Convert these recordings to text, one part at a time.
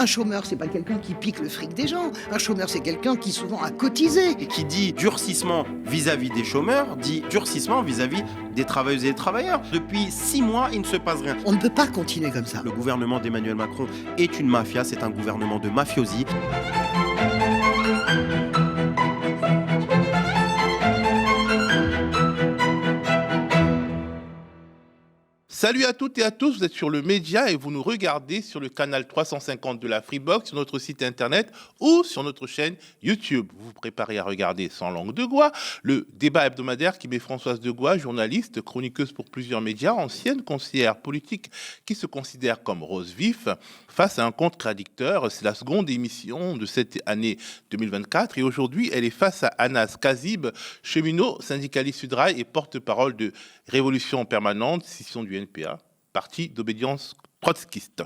Un chômeur, c'est pas quelqu'un qui pique le fric des gens. Un chômeur, c'est quelqu'un qui souvent a cotisé. Et qui dit durcissement vis-à-vis des chômeurs, dit durcissement vis-à-vis des travailleuses et des travailleurs. Depuis 6 mois, il ne se passe rien. On ne peut pas continuer comme ça. Le gouvernement d'Emmanuel Macron est une mafia, c'est un gouvernement de mafiosi. Salut à toutes et à tous, vous êtes sur le Média et vous nous regardez sur le canal 350 de la Freebox, sur notre site internet ou sur notre chaîne YouTube. Vous vous préparez à regarder Sans langue de Goua, le débat hebdomadaire qui met Françoise de Goua, journaliste, chroniqueuse pour plusieurs médias, ancienne conseillère politique qui se considère comme rose vif, face à un contradicteur. C'est la seconde émission de cette année 2024 et aujourd'hui elle est face à Anas Kazib, cheminot, syndicaliste Sudrail et porte-parole de Révolution Permanente, scission du NPA, parti d'obédience trotskiste.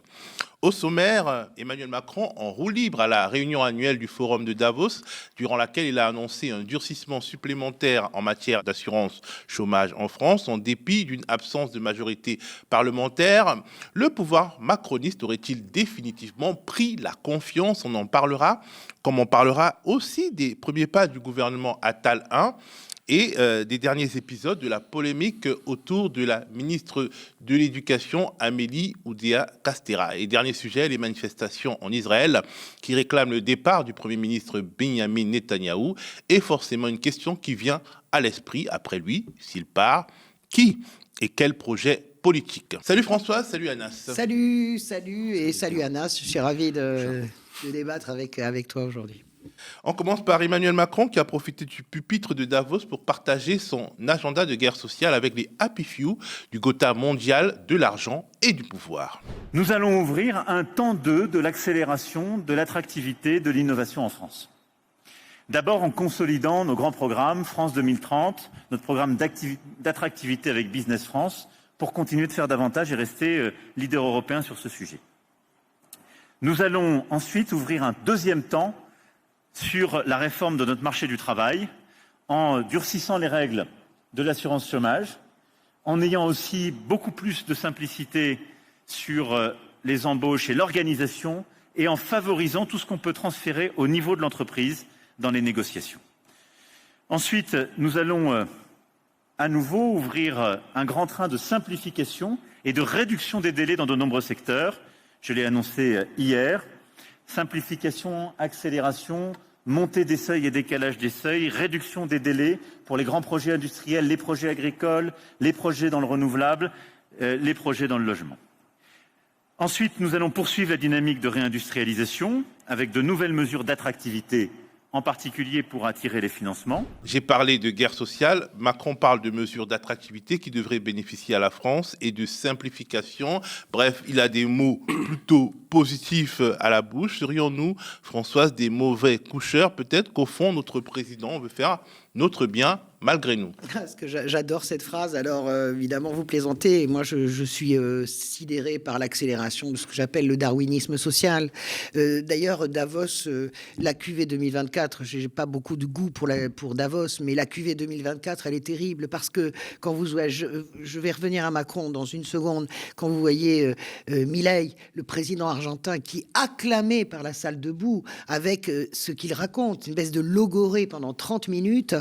Au sommaire, Emmanuel Macron en roue libre à la réunion annuelle du Forum de Davos, durant laquelle il a annoncé un durcissement supplémentaire en matière d'assurance chômage en France, en dépit d'une absence de majorité parlementaire. Le pouvoir macroniste aurait-il définitivement pris la confiance? On en parlera, comme on parlera aussi des premiers pas du gouvernement Attal 1, et des derniers épisodes de la polémique autour de la ministre de l'Éducation, Amélie Oudéa-Castéra. Et dernier sujet, les manifestations en Israël qui réclament le départ du Premier ministre Benyamin Netanyahou. Et forcément une question qui vient à l'esprit après lui, s'il part, qui et quel projet politique? Salut Françoise, salut Anas. Salut et salut Anas, je suis ravi de débattre avec toi aujourd'hui. On commence par Emmanuel Macron qui a profité du pupitre de Davos pour partager son agenda de guerre sociale avec les Happy Few du Gotha mondial de l'argent et du pouvoir. Nous allons ouvrir un temps 2 de l'accélération, de l'attractivité, de l'innovation en France. D'abord en consolidant nos grands programmes, France 2030, notre programme d'attractivité avec Business France, pour continuer de faire davantage et rester leader européen sur ce sujet. Nous allons ensuite ouvrir un deuxième temps sur la réforme de notre marché du travail, en durcissant les règles de l'assurance chômage, en ayant aussi beaucoup plus de simplicité sur les embauches et l'organisation, et en favorisant tout ce qu'on peut transférer au niveau de l'entreprise dans les négociations. Ensuite, nous allons à nouveau ouvrir un grand train de simplification et de réduction des délais dans de nombreux secteurs. Je l'ai annoncé hier. Simplification, accélération, montée des seuils et décalage des seuils, réduction des délais pour les grands projets industriels, les projets agricoles, les projets dans le renouvelable, les projets dans le logement. Ensuite, nous allons poursuivre la dynamique de réindustrialisation avec de nouvelles mesures d'attractivité, en particulier pour attirer les financements. J'ai parlé de guerre sociale, Macron parle de mesures d'attractivité qui devraient bénéficier à la France et de simplification. Bref, il a des mots plutôt positifs à la bouche. Serions-nous, Françoise, des mauvais coucheurs? Peut-être qu'au fond, notre président veut faire notre bien malgré nous. Parce que j'adore cette phrase. Alors, évidemment, vous plaisantez. Et moi, je suis sidéré par l'accélération de ce que j'appelle le darwinisme social. D'ailleurs, Davos, la QV 2024, j'ai pas beaucoup de goût pour Davos, mais la QV 2024, elle est terrible parce que quand vous voyez, je vais revenir à Macron dans une seconde, quand vous voyez Milei, le président argentin, qui est acclamé par la salle debout avec ce qu'il raconte, une baisse de logorée pendant 30 minutes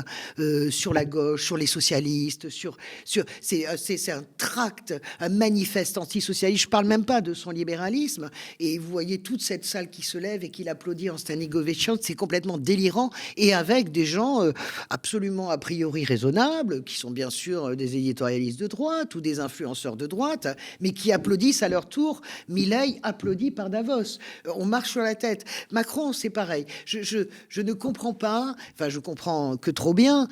sur la gauche, sur les socialistes, c'est un tract, un manifeste antisocialiste. Je parle même pas de son libéralisme. Et vous voyez toute cette salle qui se lève et qui l'applaudit en standing ovation. C'est complètement délirant. Et avec des gens absolument a priori raisonnables, qui sont bien sûr des éditorialistes de droite ou des influenceurs de droite, mais qui applaudissent à leur tour. Milei applaudi par Davos. On marche sur la tête. Macron, c'est pareil. Je ne comprends pas, enfin je comprends que trop bien,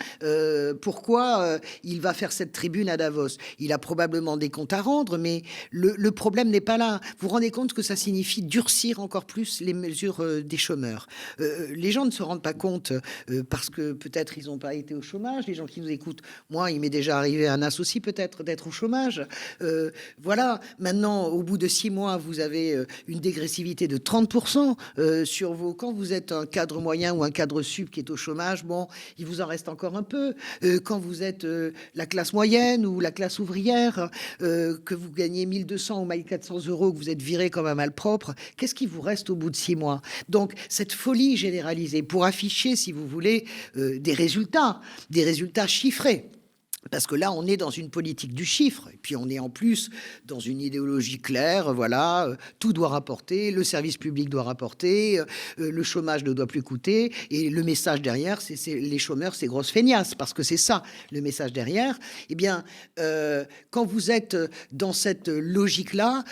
pourquoi il va faire cette tribune à Davos. Il a probablement des comptes à rendre, mais le problème n'est pas là. Vous vous rendez compte que ça signifie durcir encore plus les mesures des chômeurs. Les gens ne se rendent pas compte parce que peut-être ils n'ont pas été au chômage. Les gens qui nous écoutent, moi, il m'est déjà arrivé un as aussi peut-être d'être au chômage. Voilà, maintenant, au bout de 6 mois, vous avez une dégressivité de 30% sur vos... Quand vous êtes un cadre moyen ou un cadre sup qui est au chômage, bon, il vous en reste encore un peu. Quand vous êtes la classe moyenne ou la classe ouvrière, que vous gagnez 1 200 ou 1 400 euros, que vous êtes viré comme un malpropre, qu'est-ce qui vous reste au bout de 6 mois? Donc, cette folie généralisée pour afficher, si vous voulez, des résultats chiffrés. Parce que là, on est dans une politique du chiffre, et puis on est en plus dans une idéologie claire, voilà, tout doit rapporter, le service public doit rapporter, le chômage ne doit plus coûter, et le message derrière, c'est les chômeurs, c'est grosses feignasses, parce que c'est ça, le message derrière. Eh bien, quand vous êtes dans cette logique-là,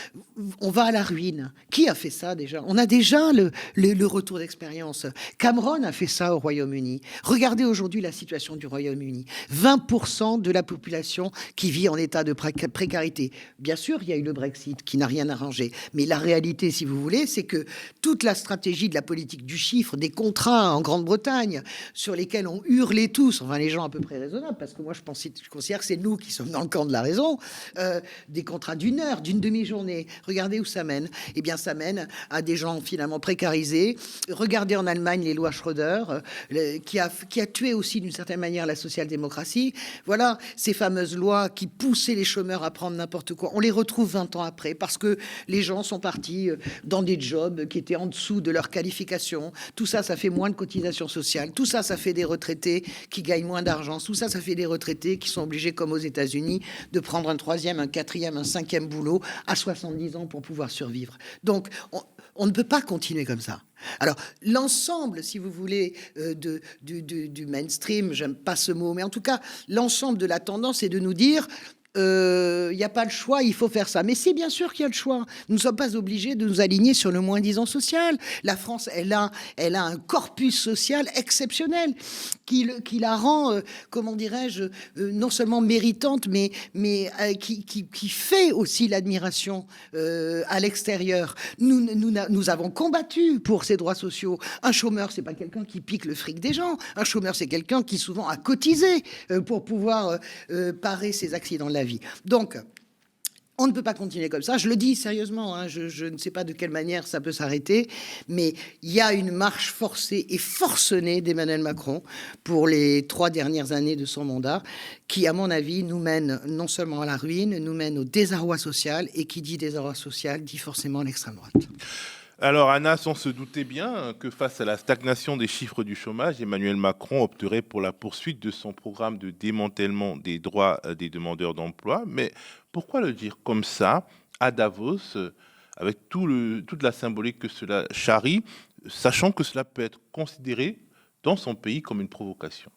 on va à la ruine. Qui a fait ça déjà? On a déjà le retour d'expérience. Cameron a fait ça au Royaume-Uni. Regardez aujourd'hui la situation du Royaume-Uni. 20% de la population qui vit en état de précarité. Bien sûr, il y a eu le Brexit qui n'a rien arrangé, mais la réalité, si vous voulez, c'est que toute la stratégie de la politique du chiffre, des contrats en Grande-Bretagne, sur lesquels on hurlait tous, enfin les gens à peu près raisonnables, parce que moi je considère que c'est nous qui sommes dans le camp de la raison, des contrats d'1 heure, d'une demi-journée. Regardez où ça mène. Eh bien, ça mène à des gens finalement précarisés. Regardez en Allemagne les lois Schröder, qui a tué aussi d'une certaine manière la social-démocratie. Voilà, ces fameuses lois qui poussaient les chômeurs à prendre n'importe quoi. On les retrouve 20 ans après parce que les gens sont partis dans des jobs qui étaient en dessous de leur qualification. Tout ça, ça fait moins de cotisations sociales. Tout ça, ça fait des retraités qui gagnent moins d'argent. Tout ça, ça fait des retraités qui sont obligés, comme aux États-Unis, de prendre un 3e, un 4e, un 5e boulot à 70 ans pour pouvoir survivre. Donc, on ne peut pas continuer comme ça. Alors, l'ensemble, si vous voulez, du mainstream, j'aime pas ce mot, mais en tout cas, l'ensemble de la tendance est de nous dire il n'y a pas le choix, il faut faire ça. Mais c'est bien sûr qu'il y a le choix. Nous ne sommes pas obligés de nous aligner sur le moins-disant social. La France, elle a un corpus social exceptionnel qui la rend, comment dirais-je, non seulement méritante, mais qui fait aussi l'admiration à l'extérieur. Nous avons combattu pour ces droits sociaux. Un chômeur, c'est pas quelqu'un qui pique le fric des gens. Un chômeur, c'est quelqu'un qui souvent a cotisé pour pouvoir parer ses accidents de la vie. Donc, on ne peut pas continuer comme ça. Je le dis sérieusement, hein, je ne sais pas de quelle manière ça peut s'arrêter, mais il y a une marche forcée et forcenée d'Emmanuel Macron pour les 3 dernières années de son mandat, qui, à mon avis, nous mène non seulement à la ruine, nous mène au désarroi social, et qui dit désarroi social dit forcément l'extrême droite. Alors, Anas, on se doutait bien que face à la stagnation des chiffres du chômage, Emmanuel Macron opterait pour la poursuite de son programme de démantèlement des droits des demandeurs d'emploi. Mais pourquoi le dire comme ça, à Davos, avec toute la symbolique que cela charrie, sachant que cela peut être considéré dans son pays comme une provocation?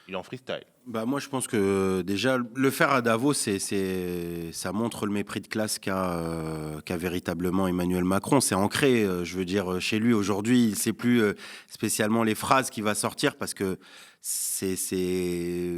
Il est en freestyle. Bah moi, je pense que déjà, le faire à Davos, ça montre le mépris de classe qu'a véritablement Emmanuel Macron. C'est ancré, je veux dire, chez lui. Aujourd'hui, il ne sait plus spécialement les phrases qu'il va sortir parce que c'est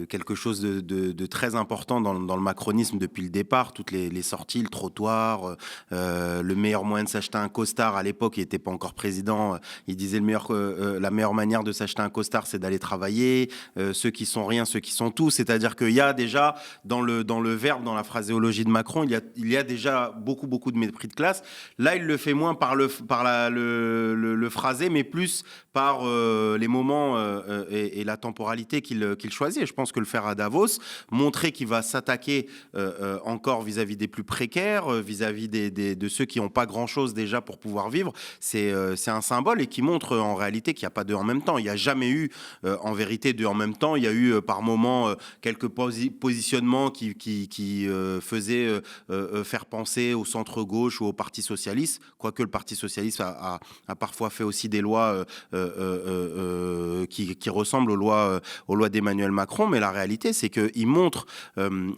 quelque chose de très important dans le macronisme depuis le départ. Toutes les sorties, le trottoir, le meilleur moyen de s'acheter un costard. À l'époque, il n'était pas encore président. Il disait la meilleure manière de s'acheter un costard, c'est d'aller travailler. Ceux qui sont rien, ceux qui sont tout. C'est-à-dire qu'il y a déjà, dans le verbe, dans la phraséologie de Macron, il y a déjà beaucoup de mépris de classe. Là, il le fait moins par le phrasé, mais plus par les moments et la temporalité qu'il choisit. Et je pense que le faire à Davos, montrer qu'il va s'attaquer encore vis-à-vis des plus précaires, vis-à-vis de ceux qui n'ont pas grand-chose déjà pour pouvoir vivre, c'est un symbole et qui montre en réalité qu'il n'y a pas deux en même temps. Il n'y a jamais eu en vérité deux en même temps. Il y a eu par moments quelques positionnements qui faisaient faire penser au centre-gauche ou au Parti socialiste, quoique le Parti socialiste a parfois fait aussi des lois qui ressemblent aux lois d'Emmanuel Macron, mais la réalité, c'est qu'il montre,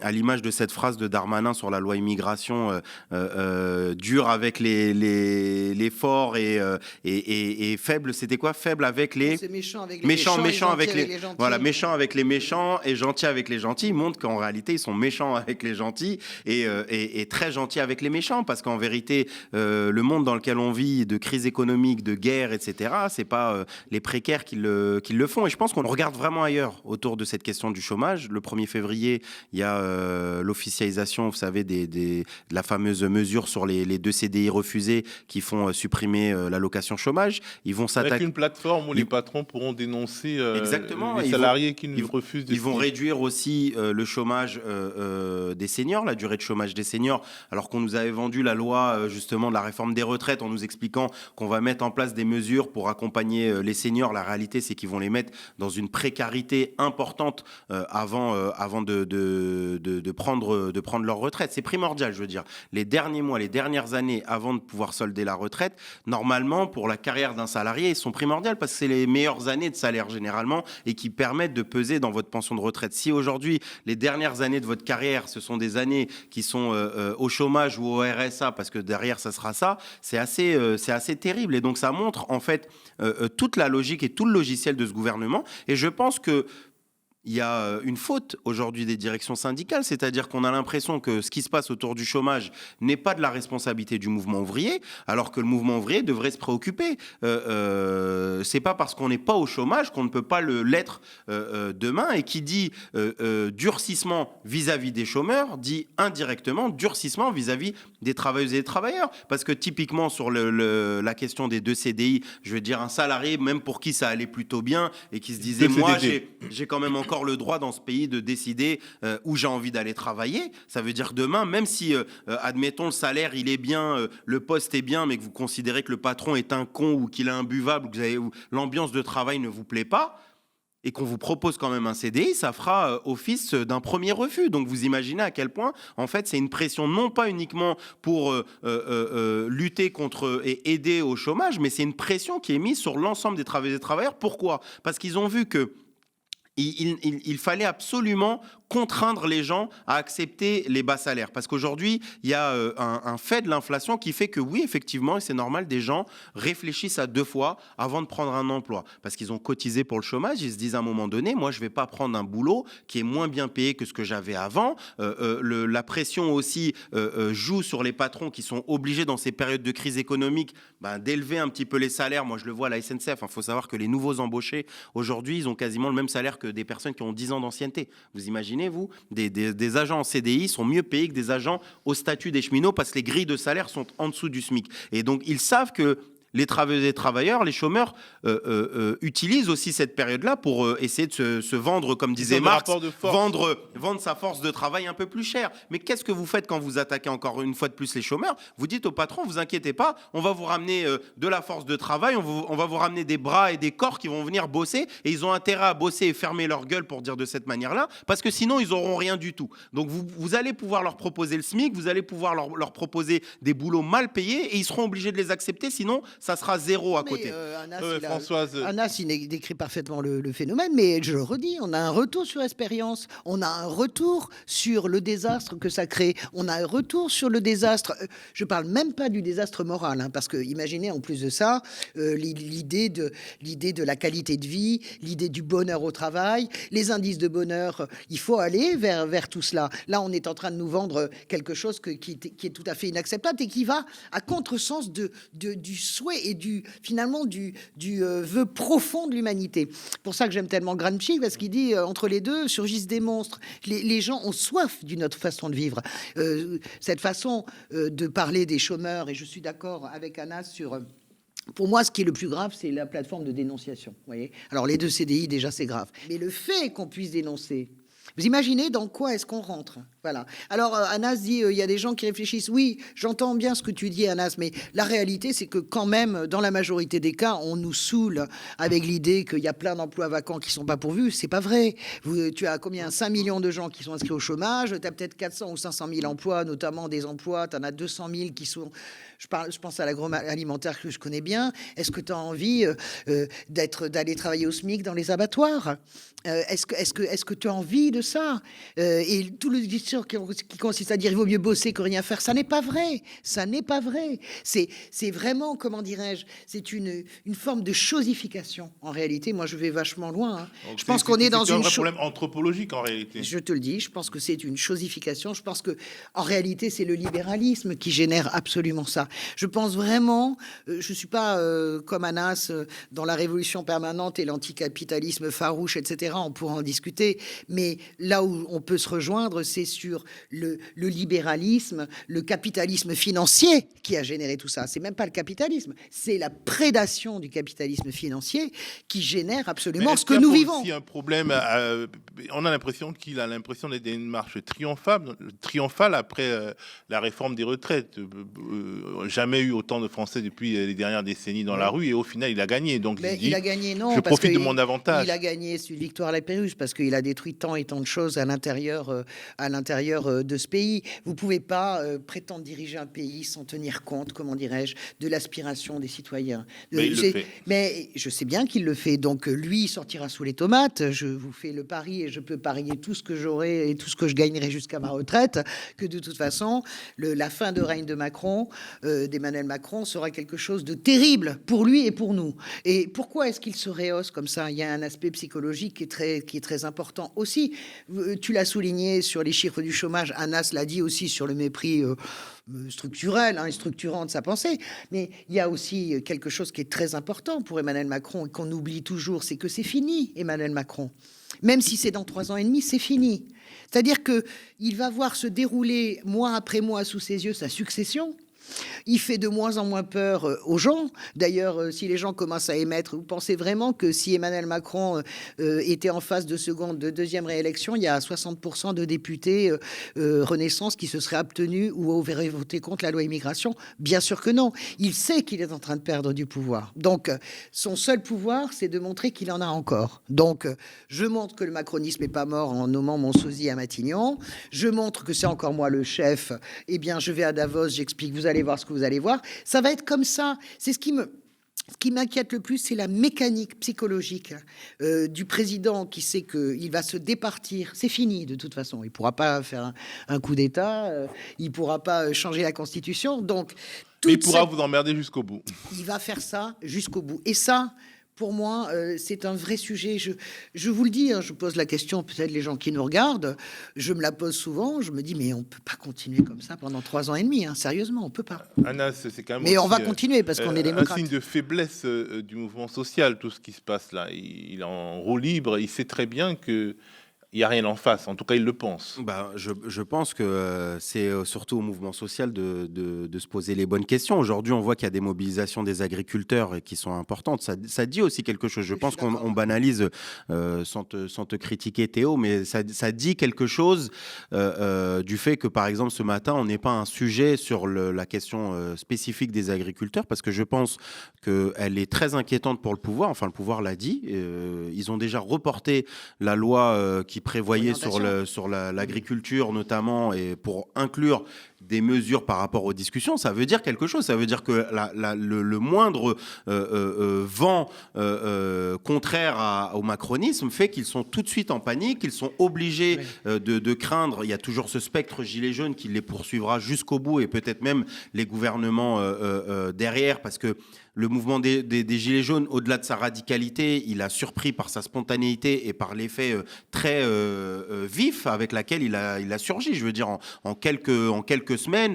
à l'image de cette phrase de Darmanin sur la loi immigration, dur avec les forts et faible, c'était quoi? Faible avec les... C'est méchant avec les méchant avec les gentils. Voilà, méchant avec les méchants et gentil avec les gentils. Il montre qu'en réalité, ils sont méchants avec les gentils et très gentils avec les méchants, parce qu'en vérité, le monde dans lequel on vit, de crise économique, de guerre, etc., c'est pas les précaires qui le font. Et je pense qu'on regarde regarde vraiment ailleurs autour de cette question du chômage, le 1er février, il y a l'officialisation, vous savez, de la fameuse mesure sur les 2 CDI refusés qui font supprimer l'allocation chômage. Ils vont s'attaquer... Avec une plateforme où les patrons pourront dénoncer Exactement. les salariés qui refusent de Ils vont réduire aussi le chômage des seniors, la durée de chômage des seniors, alors qu'on nous avait vendu la loi justement de la réforme des retraites en nous expliquant qu'on va mettre en place des mesures pour accompagner les seniors. La réalité, c'est qu'ils vont les mettre dans une précarité importante avant de prendre leur retraite. C'est primordial, je veux dire. Les derniers mois, les dernières années avant de pouvoir solder la retraite, normalement, pour la carrière d'un salarié, ils sont primordiales parce que c'est les meilleures années de salaire généralement et qui permettent de peser dans votre pension de retraite. Si aujourd'hui, les dernières années de votre carrière, ce sont des années qui sont au chômage ou au RSA, parce que derrière, ça sera ça, c'est assez terrible. Et donc, ça montre en fait toute la logique et tout le logiciel de ce gouvernement. Et je pense que il y a une faute aujourd'hui des directions syndicales, c'est-à-dire qu'on a l'impression que ce qui se passe autour du chômage n'est pas de la responsabilité du mouvement ouvrier, alors que le mouvement ouvrier devrait se préoccuper. C'est pas parce qu'on n'est pas au chômage qu'on ne peut pas l'être demain. Et qui dit durcissement vis-à-vis des chômeurs, dit indirectement durcissement vis-à-vis des travailleuses et des travailleurs. Parce que typiquement sur la question des 2 CDI, je veux dire un salarié, même pour qui ça allait plutôt bien et qui se disait, moi j'ai quand même encore le droit dans ce pays de décider où j'ai envie d'aller travailler. Ça veut dire demain, même si, admettons, le salaire, il est bien, le poste est bien, mais que vous considérez que le patron est un con ou qu'il est imbuvable, ou l'ambiance de travail ne vous plaît pas, et qu'on vous propose quand même un CDI, ça fera office d'un premier refus. Donc vous imaginez à quel point, en fait, c'est une pression non pas uniquement pour lutter contre et aider au chômage, mais c'est une pression qui est mise sur l'ensemble des travailleuses et travailleurs. Pourquoi ? Parce qu'ils ont vu que il fallait absolument contraindre les gens à accepter les bas salaires. Parce qu'aujourd'hui, il y a un fait de l'inflation qui fait que oui, effectivement, et c'est normal, des gens réfléchissent à 2 fois avant de prendre un emploi. Parce qu'ils ont cotisé pour le chômage, ils se disent à un moment donné, moi, je ne vais pas prendre un boulot qui est moins bien payé que ce que j'avais avant. La pression aussi joue sur les patrons qui sont obligés, dans ces périodes de crise économique, d'élever un petit peu les salaires. Moi, je le vois à la SNCF. Il faut savoir que les nouveaux embauchés, aujourd'hui, ils ont quasiment le même salaire que des personnes qui ont 10 ans d'ancienneté. Vous imaginez, vous, des agents en CDI sont mieux payés que des agents au statut des cheminots parce que les grilles de salaire sont en dessous du SMIC. Et donc, ils savent que les travailleuses et travailleurs, les chômeurs, utilisent aussi cette période-là pour essayer de se vendre, comme disait Marx, vendre sa force de travail un peu plus cher. Mais qu'est-ce que vous faites quand vous attaquez encore une fois de plus les chômeurs ? Vous dites au patron, vous inquiétez pas, on va vous ramener de la force de travail, on va vous ramener des bras et des corps qui vont venir bosser, et ils ont intérêt à bosser et fermer leur gueule, pour dire de cette manière-là, parce que sinon, ils n'auront rien du tout. Donc, vous allez pouvoir leur proposer le SMIC, vous allez pouvoir leur proposer des boulots mal payés, et ils seront obligés de les accepter, sinon ça sera zéro à côté. Françoise. Anas, il décrit parfaitement le phénomène, mais je le redis, on a un retour sur expérience, on a un retour sur le désastre que ça crée, on a un retour sur le désastre, je ne parle même pas du désastre moral, parce que imaginez en plus de ça, l'idée de la qualité de vie, l'idée du bonheur au travail, les indices de bonheur, il faut aller vers tout cela. Là, on est en train de nous vendre quelque chose qui est tout à fait inacceptable et qui va à contresens du souhait et finalement du vœu profond de l'humanité. Pour ça que j'aime tellement Gramsci, parce qu'il dit entre les deux surgissent des monstres. Les gens ont soif d'une autre façon de vivre. Cette façon de parler des chômeurs, et je suis d'accord avec Anas sur... Pour moi, ce qui est le plus grave, c'est la plateforme de dénonciation. Vous voyez ? Alors, les 2 CDI, déjà, c'est grave. Mais le fait qu'on puisse dénoncer... Vous imaginez dans quoi est-ce qu'on rentre ? Voilà. Alors, Anas dit, il y a des gens qui réfléchissent. Oui, j'entends bien ce que tu dis, Anas, mais la réalité, c'est que quand même, dans la majorité des cas, on nous saoule avec l'idée qu'il y a plein d'emplois vacants qui ne sont pas pourvus. C'est pas vrai. Tu as combien ? 5 millions de gens qui sont inscrits au chômage. Tu as peut-être 400 ou 500 000 emplois, notamment des emplois. Tu en as 200 000 qui sont... Je pense à l'agroalimentaire que je connais bien. Est-ce que tu as envie d'aller travailler au SMIC dans les abattoirs ? Est-ce que tu as envie de ça. Et tout le discours qui consiste à dire il vaut mieux bosser que rien faire, ça n'est pas vrai. Ça n'est pas vrai. C'est vraiment, comment dirais-je, c'est une forme de chosification. En réalité, moi, je vais vachement loin. Hein. Donc Je pense qu'on est dans un une vrai problème anthropologique en réalité. Je te le dis, je pense que c'est une chosification. Je pense que, en réalité, c'est le libéralisme qui génère absolument ça. Je pense vraiment, je suis pas comme Anas dans la révolution permanente et l'anticapitalisme farouche, etc. On pourra en discuter, mais là où on peut se rejoindre, c'est sur le libéralisme, le capitalisme financier qui a généré tout ça. C'est même pas le capitalisme, c'est la prédation du capitalisme financier qui génère absolument ce que nous vivons. Aussi un problème, on a l'impression qu'il a l'impression d'être une marche triomphale après la réforme des retraites. Jamais eu autant de Français depuis les dernières décennies dans la rue, et au final il a gagné. Donc il a gagné, non, je profite de mon avantage. Il a gagné une victoire à la Péruse parce qu'il a détruit tant et tant de choses à l'intérieur de ce pays. Vous pouvez pas prétendre diriger un pays sans tenir compte, comment dirais-je, de l'aspiration des citoyens. Mais il le fait. Mais je sais bien qu'il le fait. Donc lui, il sortira sous les tomates. Je vous fais le pari et je peux parier tout ce que j'aurai et tout ce que je gagnerai jusqu'à ma retraite, que de toute façon, la fin de règne de Macron, d'Emmanuel Macron, sera quelque chose de terrible pour lui et pour nous. Et pourquoi est-ce qu'il se rehausse comme ça? Il y a un aspect psychologique qui est très important aussi. Tu l'as souligné sur les chiffres du chômage, Anas l'a dit aussi sur le mépris structurel et structurant de sa pensée. Mais il y a aussi quelque chose qui est très important pour Emmanuel Macron et qu'on oublie toujours, c'est que c'est fini, Emmanuel Macron. Même si c'est dans 3 ans et demi, c'est fini. C'est-à-dire qu'il va voir se dérouler mois après mois sous ses yeux sa succession. Il fait de moins en moins peur aux gens. D'ailleurs, si les gens commencent à émettre, vous pensez vraiment que si Emmanuel Macron était en phase de deuxième réélection, il y a 60% de députés Renaissance qui se seraient abstenus ou auraient voté contre la loi immigration? Bien sûr que non. Il sait qu'il est en train de perdre du pouvoir. Donc, son seul pouvoir, c'est de montrer qu'il en a encore. Donc, je montre que le macronisme n'est pas mort en nommant mon sosie à Matignon. Je montre que c'est encore moi le chef. Eh bien, je vais à Davos, j'explique, vous allez voir ce que vous allez voir. Ça va être comme ça. C'est ce qui m'inquiète le plus, c'est la mécanique psychologique du président qui sait qu'il va se départir. C'est fini de toute façon. Il ne pourra pas faire un coup d'État. Il ne pourra pas changer la Constitution. Donc, mais il pourra vous emmerder jusqu'au bout. Il va faire ça jusqu'au bout. Et ça, pour moi, c'est un vrai sujet. Je vous le dis, hein, je pose la question, peut-être les gens qui nous regardent, je me la pose souvent, je me dis, mais on ne peut pas continuer comme ça pendant 3 ans et demi, hein, sérieusement, on ne peut pas. Anas, c'est quand même mais aussi, on va continuer parce qu'on est démocrate. Un signe de faiblesse du mouvement social, tout ce qui se passe là. Il est en roue libre, il sait très bien que il n'y a rien en face, en tout cas il le pense. Je pense que c'est surtout au mouvement social de se poser les bonnes questions. Aujourd'hui, on voit qu'il y a des mobilisations des agriculteurs qui sont importantes. Ça dit aussi quelque chose. Je pense qu'on banalise, sans te critiquer Théo, mais ça dit quelque chose du fait que, par exemple, ce matin, on n'est pas un sujet sur la question spécifique des agriculteurs, parce que je pense qu'elle est très inquiétante pour le pouvoir. Enfin, le pouvoir l'a dit. Ils ont déjà reporté la loi qui prévoyait sur l'agriculture notamment, et pour inclure des mesures par rapport aux discussions. Ça veut dire quelque chose. Ça veut dire que le moindre vent contraire au macronisme fait qu'ils sont tout de suite en panique, qu'ils sont obligés de craindre. Il y a toujours ce spectre gilet jaune qui les poursuivra jusqu'au bout, et peut-être même les gouvernements derrière, parce que le mouvement des Gilets jaunes, au-delà de sa radicalité, il a surpris par sa spontanéité et par l'effet très vif avec laquelle il a surgi. Je veux dire, en quelques semaines,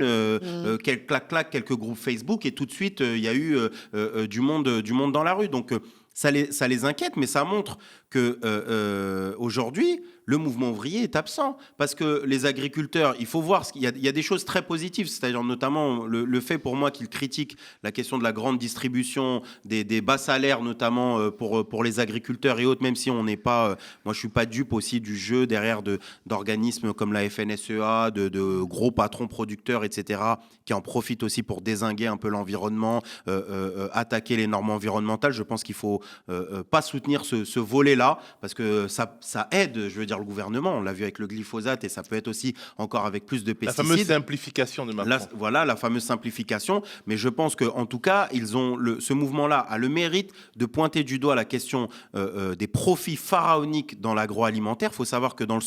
quelques clac-clac, quelques groupes Facebook, et tout de suite, il y a eu du monde dans la rue. Donc, ça les inquiète, mais ça montre que aujourd'hui, le mouvement ouvrier est absent, parce que les agriculteurs, il faut voir, il y a des choses très positives, c'est-à-dire notamment le fait pour moi qu'ils critiquent la question de la grande distribution, des bas salaires notamment pour les agriculteurs et autres, même si on n'est pas, moi je suis pas dupe aussi du jeu derrière d'organismes comme la FNSEA, de gros patrons producteurs, etc., qui en profitent aussi pour dézinguer un peu l'environnement, attaquer les normes environnementales. Je pense qu'il faut pas soutenir ce volet-là, parce que ça aide, je veux dire, le gouvernement. On l'a vu avec le glyphosate et ça peut être aussi encore avec plus de pesticides. La fameuse simplification de Macron. Voilà, la fameuse simplification. Mais je pense qu'en tout cas, ce mouvement-là a le mérite de pointer du doigt la question des profits pharaoniques dans l'agroalimentaire. Il faut savoir que dans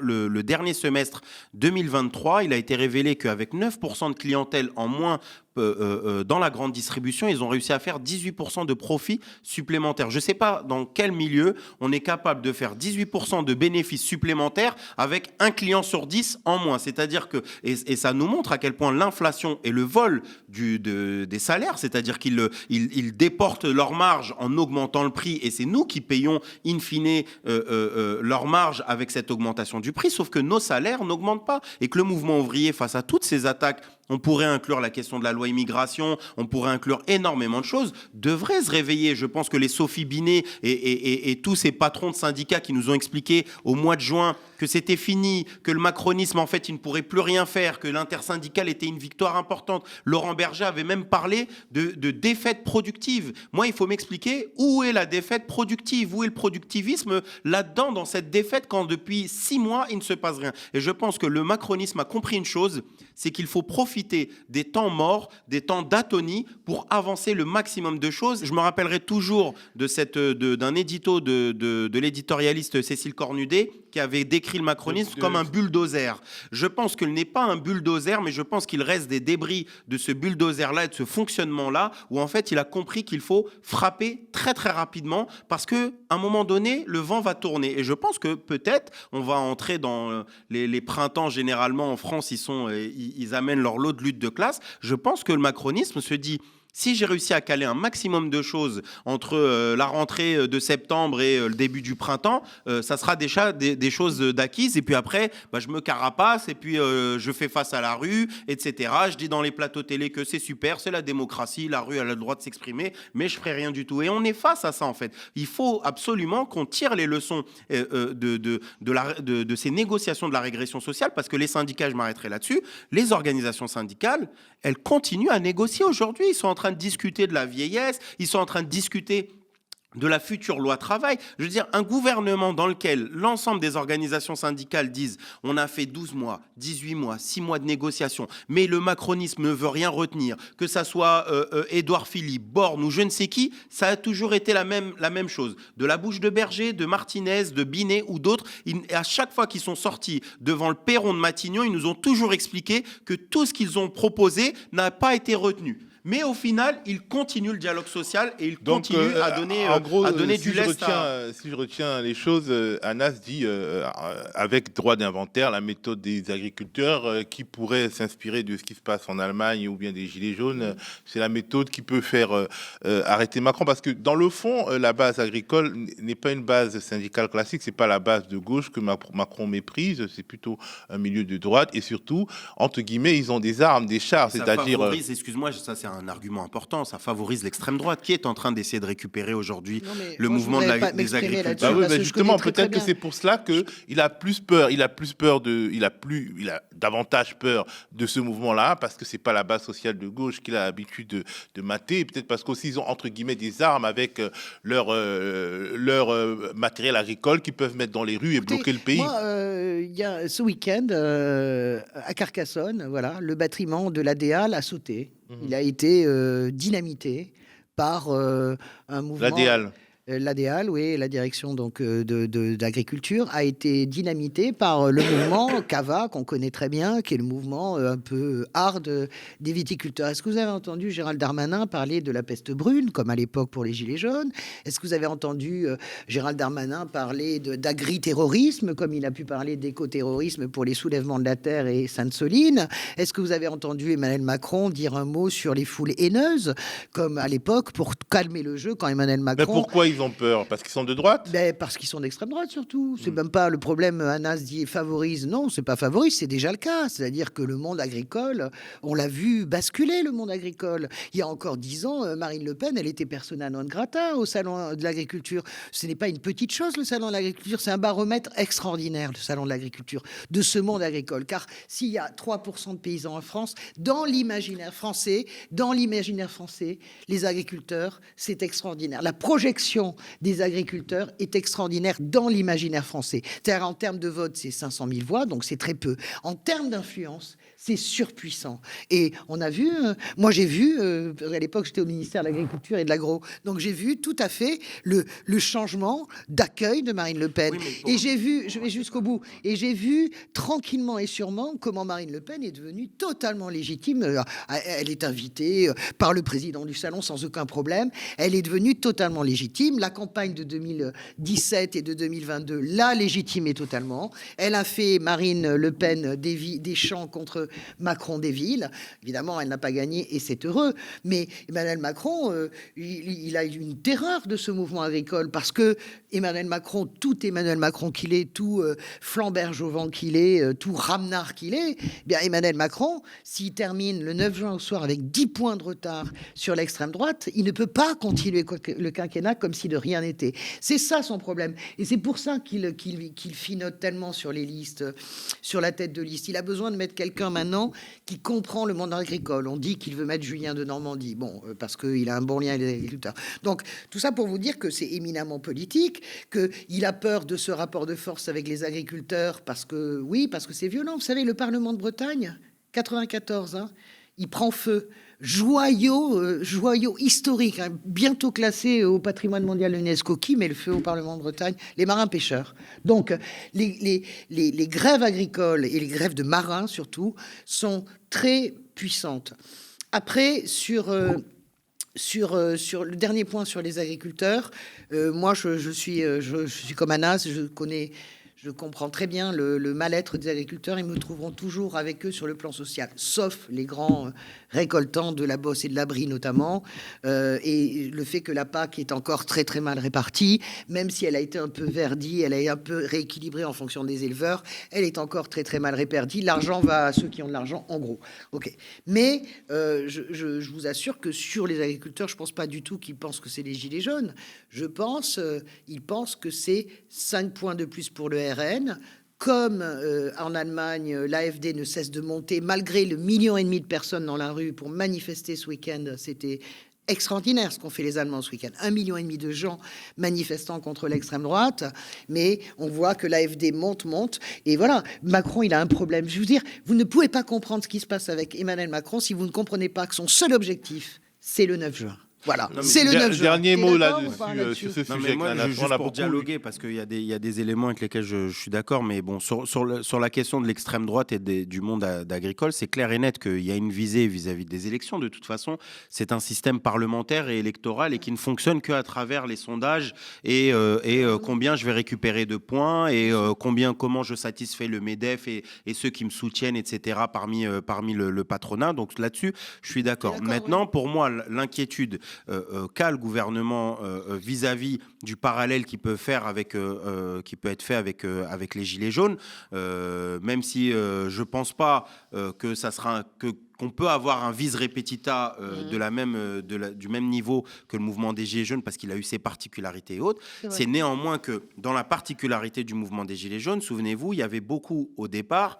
le dernier semestre 2023, il a été révélé qu'avec 9% de clientèle en moins dans la grande distribution, ils ont réussi à faire 18% de profits supplémentaires. Je ne sais pas dans quel milieu on est capable de faire 18% de bénéfices supplémentaires avec un client sur 10 en moins. C'est-à-dire que, et ça nous montre à quel point l'inflation et le vol des salaires, c'est-à-dire qu'ils déportent leur marge en augmentant le prix et c'est nous qui payons in fine leur marge avec cette augmentation du prix, sauf que nos salaires n'augmentent pas et que le mouvement ouvrier, face à toutes ces attaques, on pourrait inclure la question de la loi immigration, on pourrait inclure énormément de choses, devrait se réveiller. Je pense que les Sophie Binet et tous ces patrons de syndicats qui nous ont expliqué au mois de juin que c'était fini, que le macronisme, en fait, il ne pourrait plus rien faire, que l'intersyndicale était une victoire importante. Laurent Berger avait même parlé de défaite productive. Moi, il faut m'expliquer où est la défaite productive, où est le productivisme là-dedans, dans cette défaite, quand depuis 6 mois, il ne se passe rien. Et je pense que le macronisme a compris une chose, c'est qu'il faut profiter des temps morts, des temps d'atonie pour avancer le maximum de choses. Je me rappellerai toujours d'un édito de l'éditorialiste Cécile Cornudet qui avait décrit le macronisme comme un bulldozer. Je pense qu'il n'est pas un bulldozer, mais je pense qu'il reste des débris de ce bulldozer-là et de ce fonctionnement-là où en fait il a compris qu'il faut frapper très très rapidement parce qu'à un moment donné, le vent va tourner. Et je pense que peut-être on va entrer dans les printemps généralement en France, ils amènent leur lot de lutte de classe. Je pense que le macronisme se dit... Si j'ai réussi à caler un maximum de choses entre la rentrée de septembre et le début du printemps, ça sera déjà des choses d'acquises. Et puis après, je me carapace et puis je fais face à la rue, etc. Je dis dans les plateaux télé que c'est super, c'est la démocratie, la rue elle a le droit de s'exprimer, mais je ferai rien du tout. Et on est face à ça en fait. Il faut absolument qu'on tire les leçons de ces négociations de la régression sociale parce que les syndicats, je m'arrêterai là-dessus, les organisations syndicales, elles continuent à négocier aujourd'hui. Ils sont en train de discuter de la vieillesse, ils sont en train de discuter de la future loi travail. Je veux dire, un gouvernement dans lequel l'ensemble des organisations syndicales disent on a fait 12 mois, 18 mois, 6 mois de négociations, mais le macronisme ne veut rien retenir, que ça soit Édouard Philippe, Borne ou je ne sais qui, ça a toujours été la même chose. De la bouche de Berger, de Martinez, de Binet ou d'autres, à chaque fois qu'ils sont sortis devant le perron de Matignon, ils nous ont toujours expliqué que tout ce qu'ils ont proposé n'a pas été retenu. Mais au final, il continue le dialogue social et il continue à donner du lest. Si je retiens les choses, Anas dit, avec droit d'inventaire, la méthode des agriculteurs qui pourrait s'inspirer de ce qui se passe en Allemagne ou bien des Gilets jaunes, c'est la méthode qui peut faire arrêter Macron. Parce que dans le fond, la base agricole n'est pas une base syndicale classique, c'est pas la base de gauche que Macron méprise, c'est plutôt un milieu de droite. Et surtout, entre guillemets, ils ont des armes, des chars, c'est-à-dire... Excuse-moi, ça c'est un argument important, ça favorise l'extrême droite qui est en train d'essayer de récupérer aujourd'hui le mouvement des agriculteurs. Justement, peut-être que c'est pour cela qu'il a plus peur, il a davantage peur de ce mouvement-là parce que c'est pas la base sociale de gauche qu'il a l'habitude de mater, et peut-être parce qu'aussi ils ont entre guillemets des armes avec leur matériel agricole qu'ils peuvent mettre dans les rues et bloquer le pays. Moi, il y a ce week-end à Carcassonne, voilà, le bâtiment de l'ADEAL a sauté. Il a été dynamité par un mouvement. L'ADEAL, oui, la direction donc d'agriculture a été dynamité par le mouvement CAVA qu'on connaît très bien, qui est le mouvement un peu hard des viticulteurs. Est-ce que vous avez entendu Gérald Darmanin parler de la peste brune, comme à l'époque pour les Gilets jaunes? Est-ce que vous avez entendu Gérald Darmanin parler d'agri-terrorisme, comme il a pu parler d'éco-terrorisme pour les soulèvements de la terre et Sainte-Soline? Est-ce que vous avez entendu Emmanuel Macron dire un mot sur les foules haineuses, comme à l'époque, pour calmer le jeu quand Emmanuel Macron... Mais pourquoi ils ont peur? Parce qu'ils sont de droite? Parce qu'ils sont d'extrême droite surtout. C'est même pas le problème. Anas dit favorise. Non, c'est pas favorise, c'est déjà le cas. C'est-à-dire que le monde agricole, on l'a vu basculer, le monde agricole. Il y a encore 10 ans, Marine Le Pen, elle était persona non grata au salon de l'agriculture. Ce n'est pas une petite chose, le salon de l'agriculture. C'est un baromètre extraordinaire, le salon de l'agriculture, de ce monde agricole. Car s'il y a 3% de paysans en France, dans l'imaginaire français, les agriculteurs, c'est extraordinaire. La projection slogan des agriculteurs est extraordinaire dans l'imaginaire français. C'est-à-dire, en termes de vote, c'est 500 000 voix, donc c'est très peu. En termes d'influence, c'est surpuissant. Et on a vu, moi j'ai vu, à l'époque j'étais au ministère de l'Agriculture et de l'Agro, donc j'ai vu tout à fait le changement d'accueil de Marine Le Pen. Et j'ai vu, je vais jusqu'au bout, et j'ai vu tranquillement et sûrement comment Marine Le Pen est devenue totalement légitime. Elle est invitée par le président du salon sans aucun problème. Elle est devenue totalement légitime. La campagne de 2017 et de 2022 l'a légitimée totalement. Elle a fait Marine Le Pen des champs contre Macron des villes. Évidemment, elle n'a pas gagné et c'est heureux. Mais Emmanuel Macron, il a eu une terreur de ce mouvement agricole parce que Emmanuel Macron, tout Emmanuel Macron qu'il est, tout Flambert Jovent qu'il est, tout Ramenard qu'il est, bien Emmanuel Macron, s'il termine le 9 juin au soir avec 10 points de retard sur l'extrême droite, il ne peut pas continuer le quinquennat comme si de rien n'était. C'est ça son problème. Et c'est pour ça qu'il finote tellement sur les listes, sur la tête de liste. Il a besoin de mettre quelqu'un maintenant qui comprend le monde agricole. On dit qu'il veut mettre Julien de Normandie, bon, parce qu'il a un bon lien avec les agriculteurs. Donc, tout ça pour vous dire que c'est éminemment politique, qu'il a peur de ce rapport de force avec les agriculteurs, parce que c'est violent. Vous savez, le Parlement de Bretagne, 94, hein, il prend feu. Joyau historique, hein, bientôt classé au patrimoine mondial de l'UNESCO. Qui met le feu au Parlement de Bretagne? Les marins-pêcheurs. Donc, les grèves agricoles et les grèves de marins, surtout, sont très puissantes. Après, sur le dernier point sur les agriculteurs, moi, je suis comme Anas, je comprends très bien le mal-être des agriculteurs. Ils me trouveront toujours avec eux sur le plan social, sauf les grands récoltants de la Bosse et de la Brie notamment, et le fait que la PAC est encore très très mal répartie, même si elle a été un peu verdie, elle est un peu rééquilibrée en fonction des éleveurs, elle est encore très très mal répartie. L'argent va à ceux qui ont de l'argent, en gros. Ok. Mais je vous assure que sur les agriculteurs, je pense pas du tout qu'ils pensent que c'est les gilets jaunes. Je pense, ils pensent que c'est 5 points de plus pour le RN. Comme en Allemagne, l'AfD ne cesse de monter, malgré le 1,5 million de personnes dans la rue pour manifester ce week-end. C'était extraordinaire ce qu'ont fait les Allemands ce week-end. 1,5 million de gens manifestant contre l'extrême droite. Mais on voit que l'AfD monte. Et voilà, Macron, il a un problème. Je veux dire, vous ne pouvez pas comprendre ce qui se passe avec Emmanuel Macron si vous ne comprenez pas que son seul objectif, c'est le 9 juin. Voilà, c'est le 9 juin. Dernier mot là-dessus, sur ce sujet. Juste pour dialoguer, parce qu'il y a des éléments avec lesquels je suis d'accord, mais bon, sur la question de l'extrême droite et du monde agricole, c'est clair et net qu'il y a une visée vis-à-vis des élections. De toute façon, c'est un système parlementaire et électoral et qui ne fonctionne qu'à travers les sondages et combien je vais récupérer de points et comment je satisfais le MEDEF et ceux qui me soutiennent, etc., parmi le patronat. Donc là-dessus, je suis d'accord. Maintenant, pour moi, l'inquiétude qu'a le gouvernement vis-à-vis du parallèle qui peut être fait avec les gilets jaunes, même si je pense pas que ça sera qu'on peut avoir un vis repetita du même niveau que le mouvement des Gilets jaunes parce qu'il a eu ses particularités et autres. C'est néanmoins que dans la particularité du mouvement des Gilets jaunes, souvenez-vous, il y avait beaucoup au départ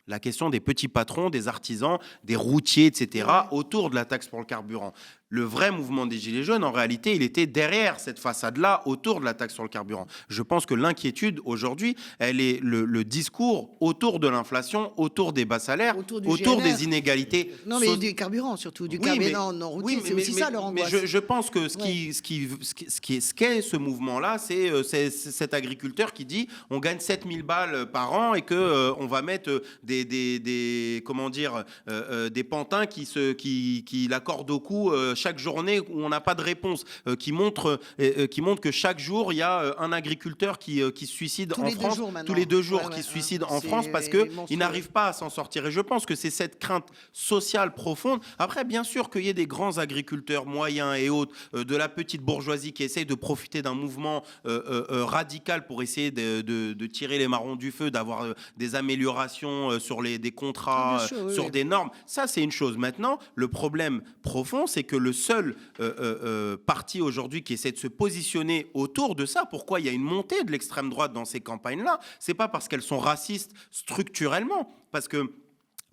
la question des petits patrons, des artisans, des routiers, etc., autour de la taxe pour le carburant. Le vrai mouvement des Gilets jaunes, en réalité, il était derrière cette façade-là, autour de la taxe sur le carburant. Je pense que l'inquiétude, aujourd'hui, elle est le discours autour de l'inflation, autour des bas salaires, autour des inégalités. Non, mais du carburant, surtout. Du carburant non routier, c'est aussi ça, leur angoisse. Mais je pense que ce qu'est ce mouvement-là, c'est cet agriculteur qui dit on gagne 7000 balles par an et qu'on va mettre des pantins qui l'accordent au cou chaque journée où on n'a pas de réponse, qui montre que chaque jour, il y a un agriculteur qui se suicide en France, tous les 2 jours, qui se suicide en France parce qu'il n'arrive pas à s'en sortir. Et je pense que c'est cette crainte sociale profonde. Après, bien sûr qu'il y ait des grands agriculteurs moyens et autres, de la petite bourgeoisie qui essayent de profiter d'un mouvement radical pour essayer de tirer les marrons du feu, d'avoir des améliorations sur des contrats, sur des normes. Ça, c'est une chose. Maintenant, le problème profond, c'est que le seul parti aujourd'hui qui essaie de se positionner autour de ça, pourquoi il y a une montée de l'extrême droite dans ces campagnes-là, c'est pas parce qu'elles sont racistes structurellement, parce que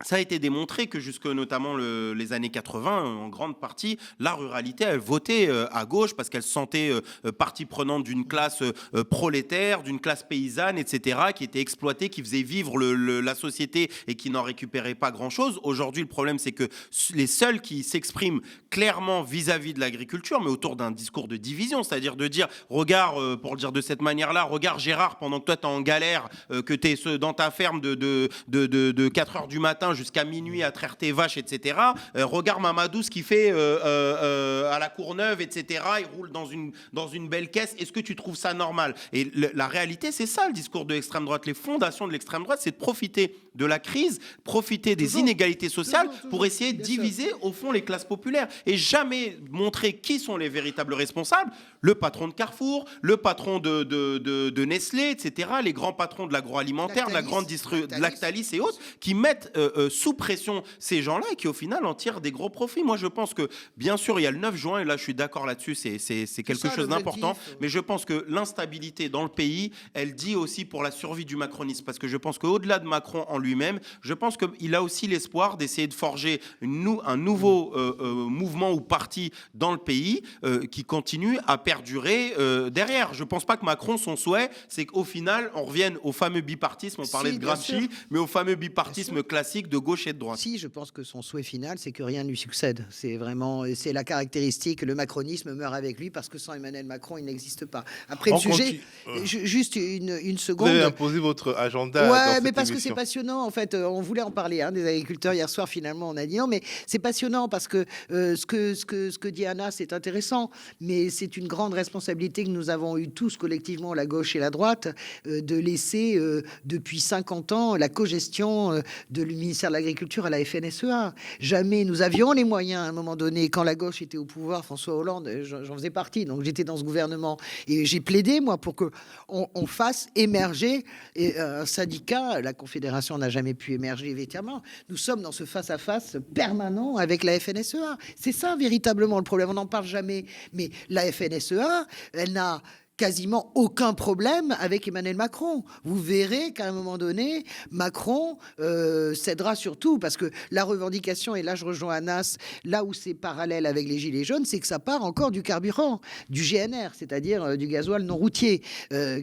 Ça a été démontré que jusque notamment les années 80, en grande partie, la ruralité, elle votait à gauche parce qu'elle se sentait partie prenante d'une classe prolétaire, d'une classe paysanne, etc., qui était exploitée, qui faisait vivre la société et qui n'en récupérait pas grand-chose. Aujourd'hui, le problème, c'est que les seuls qui s'expriment clairement vis-à-vis de l'agriculture, mais autour d'un discours de division, c'est-à-dire de dire, regarde, pour le dire de cette manière-là, regarde Gérard, pendant que toi, tu es en galère, que tu es dans ta ferme de 4 heures du matin jusqu'à minuit à traire tes vaches, etc. Regarde Mamadou ce qu'il fait à la Courneuve, etc. Il roule dans une belle caisse. Est-ce que tu trouves ça normal? Et la réalité, c'est ça le discours de l'extrême droite. Les fondations de l'extrême droite, c'est de profiter de la crise, profiter des inégalités sociales pour essayer de diviser au fond les classes populaires et jamais montrer qui sont les véritables responsables. Le patron de Carrefour, le patron de Nestlé, etc. Les grands patrons de l'agroalimentaire, de la grande distribution, de Lactalis et autres, qui mettent sous pression ces gens-là et qui au final en tirent des gros profits. Moi je pense que bien sûr il y a le 9 juin et là je suis d'accord là-dessus, c'est quelque chose d'important, mais je pense que l'instabilité dans le pays, elle dit aussi pour la survie du macronisme, parce que je pense qu'au-delà de Macron en lui-même, je pense qu'il a aussi l'espoir d'essayer de forger un nouveau mouvement ou parti dans le pays qui continue à perdurer derrière. Je ne pense pas que Macron, son souhait, c'est qu'au final, on revienne au fameux bipartisme, on parlait de Gramsci, mais au fameux bipartisme classique de gauche et de droite. Si, je pense que son souhait final, c'est que rien ne lui succède. C'est la caractéristique, le macronisme meurt avec lui parce que sans Emmanuel Macron, il n'existe pas. Après le sujet, juste une seconde. Vous avez imposé votre agenda. Ouais, mais parce que c'est passionnant. En fait, on voulait en parler des agriculteurs hier soir. Finalement, on a dit non, mais c'est passionnant parce que ce que dit Anna, c'est intéressant, mais c'est une grande responsabilité que nous avons eu tous collectivement, la gauche et la droite, de laisser depuis 50 ans la cogestion de le ministère de l'Agriculture à la FNSEA. Jamais nous avions les moyens à un moment donné, quand la gauche était au pouvoir, François Hollande, j'en faisais partie, donc j'étais dans ce gouvernement et j'ai plaidé moi pour que on fasse émerger un syndicat. La Confédération n'a jamais pu émerger véritablement. Nous sommes dans ce face-à-face permanent avec la FNSEA. C'est ça véritablement le problème. On n'en parle jamais, mais la FNSEA, elle n'a quasiment aucun problème avec Emmanuel Macron. Vous verrez qu'à un moment donné, Macron cédera sur tout, parce que la revendication, et là je rejoins Anas, là où c'est parallèle avec les Gilets jaunes, c'est que ça part encore du carburant, du GNR, c'est-à-dire du gasoil non routier,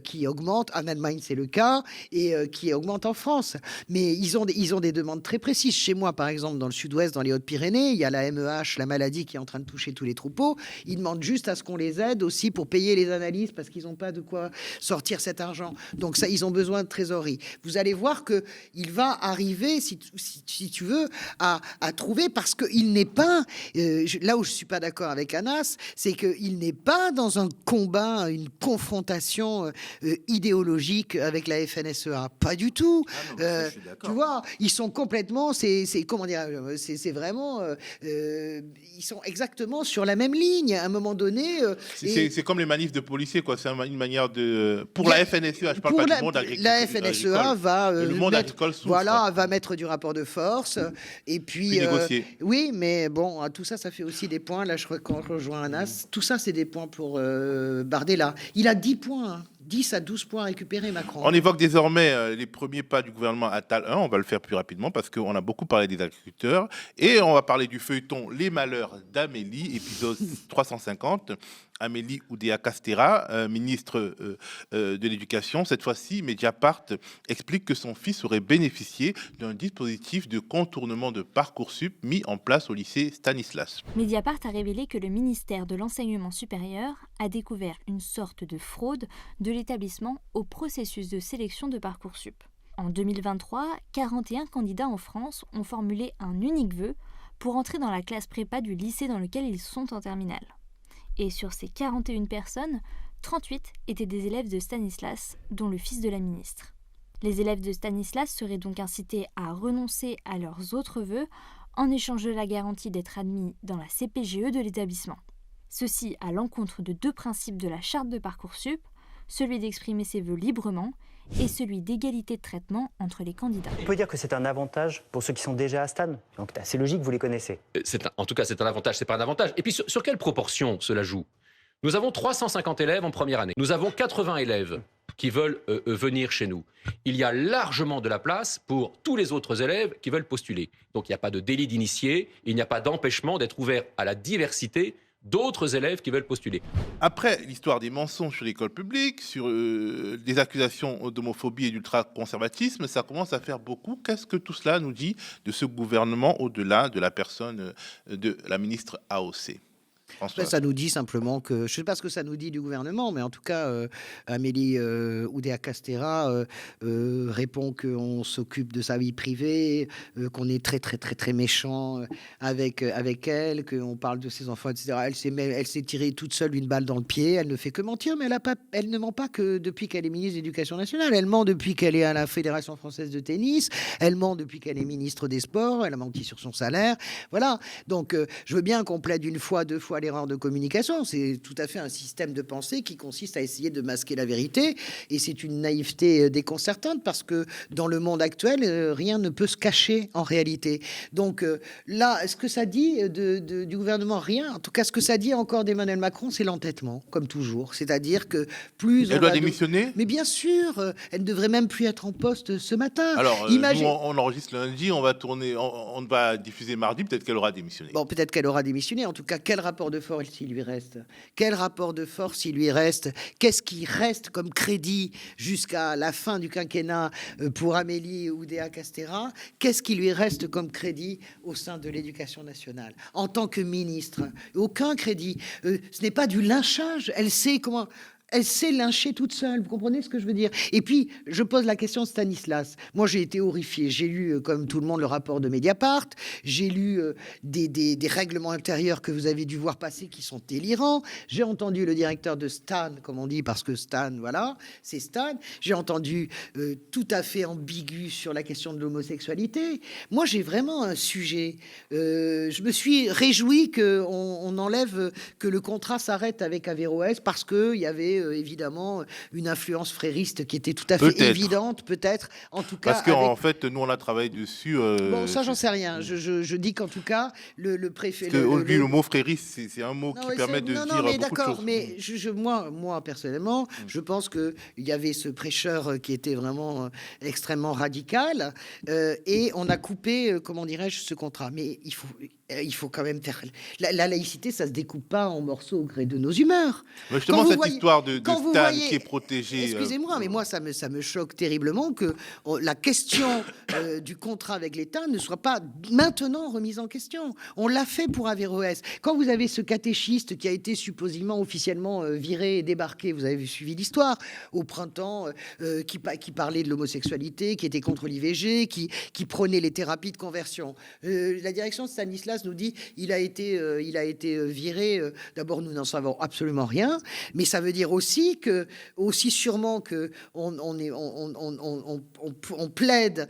qui augmente, en Allemagne c'est le cas, et qui augmente en France. Mais ils ont des demandes très précises. Chez moi, par exemple, dans le sud-ouest, dans les Hautes-Pyrénées, il y a la MEH, la maladie qui est en train de toucher tous les troupeaux. Ils demandent juste à ce qu'on les aide aussi pour payer les analyses, parce qu'ils n'ont pas de quoi sortir cet argent. Donc ça, ils ont besoin de trésorerie. Vous allez voir qu'il va arriver, si tu veux, à trouver, parce qu'il n'est pas, là où je ne suis pas d'accord avec Anas, c'est qu'il n'est pas dans un combat, une confrontation idéologique avec la FNSEA. Pas du tout. Je suis d'accord. Tu vois, ils sont complètement, comment dire, c'est vraiment, ils sont exactement sur la même ligne. À un moment donné... c'est comme les manifs de policiers, quoi. C'est une manière de... Pour la FNSEA, je parle pas du monde agricole. La FNSEA va... le monde agricole souffre. Voilà, va mettre du rapport de force. Et puis négocier. Oui, mais bon, tout ça, ça fait aussi des points. Là, je rejoins Anas. Tout ça, c'est des points pour Bardella. Il a 10 points. 10 à 12 points récupérés, Macron. On évoque désormais les premiers pas du gouvernement Attal 1. On va le faire plus rapidement parce qu'on a beaucoup parlé des agriculteurs. Et on va parler du feuilleton Les Malheurs d'Amélie, épisode 350. Amélie Oudéa-Castéra, ministre de l'Éducation. Cette fois-ci, Mediapart explique que son fils aurait bénéficié d'un dispositif de contournement de Parcoursup mis en place au lycée Stanislas. Mediapart a révélé que le ministère de l'Enseignement supérieur a découvert une sorte de fraude de l'établissement au processus de sélection de Parcoursup. En 2023, 41 candidats en France ont formulé un unique vœu pour entrer dans la classe prépa du lycée dans lequel ils sont en terminale. Et sur ces 41 personnes, 38 étaient des élèves de Stanislas, dont le fils de la ministre. Les élèves de Stanislas seraient donc incités à renoncer à leurs autres vœux en échange de la garantie d'être admis dans la CPGE de l'établissement. Ceci à l'encontre de 2 principes de la charte de Parcoursup, celui d'exprimer ses vœux librement et celui d'égalité de traitement entre les candidats. On peut dire que c'est un avantage pour ceux qui sont déjà à Stan. Donc c'est logique, vous les connaissez. En tout cas, c'est un avantage, c'est pas un avantage. Et puis sur quelle proportion cela joue ? Nous avons 350 élèves en première année. Nous avons 80 élèves qui veulent venir chez nous. Il y a largement de la place pour tous les autres élèves qui veulent postuler. Donc il n'y a pas de délit d'initié, il n'y a pas d'empêchement d'être ouvert à la diversité d'autres élèves qui veulent postuler. Après l'histoire des mensonges sur l'école publique, sur des accusations d'homophobie et d'ultra-conservatisme, ça commence à faire beaucoup. Qu'est-ce que tout cela nous dit de ce gouvernement au-delà de la personne de la ministre AOC ? François. Ça nous dit simplement que, je ne sais pas ce que ça nous dit du gouvernement, mais en tout cas, Amélie Oudéa-Castéra répond qu'on s'occupe de sa vie privée, qu'on est très, très, très, très méchant avec elle, qu'on parle de ses enfants, etc. Elle s'est tirée toute seule une balle dans le pied, elle ne fait que mentir, mais elle ne ment pas que depuis qu'elle est ministre de l'Éducation nationale. Elle ment depuis qu'elle est à la Fédération française de tennis, elle ment depuis qu'elle est ministre des Sports, elle a menti sur son salaire. Voilà. Donc, je veux bien qu'on plaide une fois, deux fois l'erreur de communication. C'est tout à fait un système de pensée qui consiste à essayer de masquer la vérité, et c'est une naïveté déconcertante parce que dans le monde actuel, rien ne peut se cacher en réalité. Donc là, est-ce que ça dit du gouvernement? Rien. En tout cas, ce que ça dit encore d'Emmanuel Macron, c'est l'entêtement, comme toujours. C'est-à-dire que plus elle doit démissionner. Mais bien sûr, elle ne devrait même plus être en poste ce matin. Alors, nous, on enregistre lundi, on va diffuser mardi, peut-être qu'elle aura démissionné. Bon, peut-être qu'elle aura démissionné. En tout cas, quel rapport de force il lui reste? Quel rapport de force il lui reste? Qu'est-ce qui reste comme crédit jusqu'à la fin du quinquennat pour Amélie Oudéa-Castéra? Qu'est-ce qui lui reste comme crédit au sein de l'Éducation nationale en tant que ministre? Aucun crédit. Ce n'est pas du lynchage. Elle sait comment... Elle s'est lynchée toute seule, vous comprenez ce que je veux dire? Et puis, je pose la question de Stanislas. Moi, j'ai été horrifié. J'ai lu, comme tout le monde, le rapport de Mediapart. J'ai lu des règlements intérieurs que vous avez dû voir passer qui sont délirants. J'ai entendu le directeur de Stan, comme on dit, parce que Stan, voilà, c'est Stan. J'ai entendu tout à fait ambigu sur la question de l'homosexualité. Moi, j'ai vraiment un sujet. Je me suis réjoui qu'on enlève, que le contrat s'arrête avec Averroès parce qu'il y avait évidemment une influence frériste qui était tout à fait évidente, peut-être, en tout cas. Parce qu'en fait, nous, on a travaillé dessus. Bon, ça, j'en sais rien. Je dis qu'en tout cas, le préfet... Le mot frériste, c'est un mot qui permet de dire mais beaucoup de d'accord, choses. mais moi, personnellement, je pense qu'il y avait ce prêcheur qui était vraiment extrêmement radical, et on a coupé, comment dirais-je, ce contrat. Mais il faut quand même faire... La laïcité, ça se découpe pas en morceaux au gré de nos humeurs. Mais justement, cette histoire de Stan qui est protégé... Excusez-moi, mais moi, ça me choque terriblement que la question du contrat avec l'État ne soit pas maintenant remise en question. On l'a fait pour Averroès. Quand vous avez ce catéchiste qui a été supposément officiellement viré et débarqué, vous avez suivi l'histoire, au printemps, qui parlait de l'homosexualité, qui était contre l'IVG, qui prônait les thérapies de conversion. La direction de Stanislas nous dit il a été viré. D'abord, nous n'en savons absolument rien, mais ça veut dire aussi sûrement que on plaide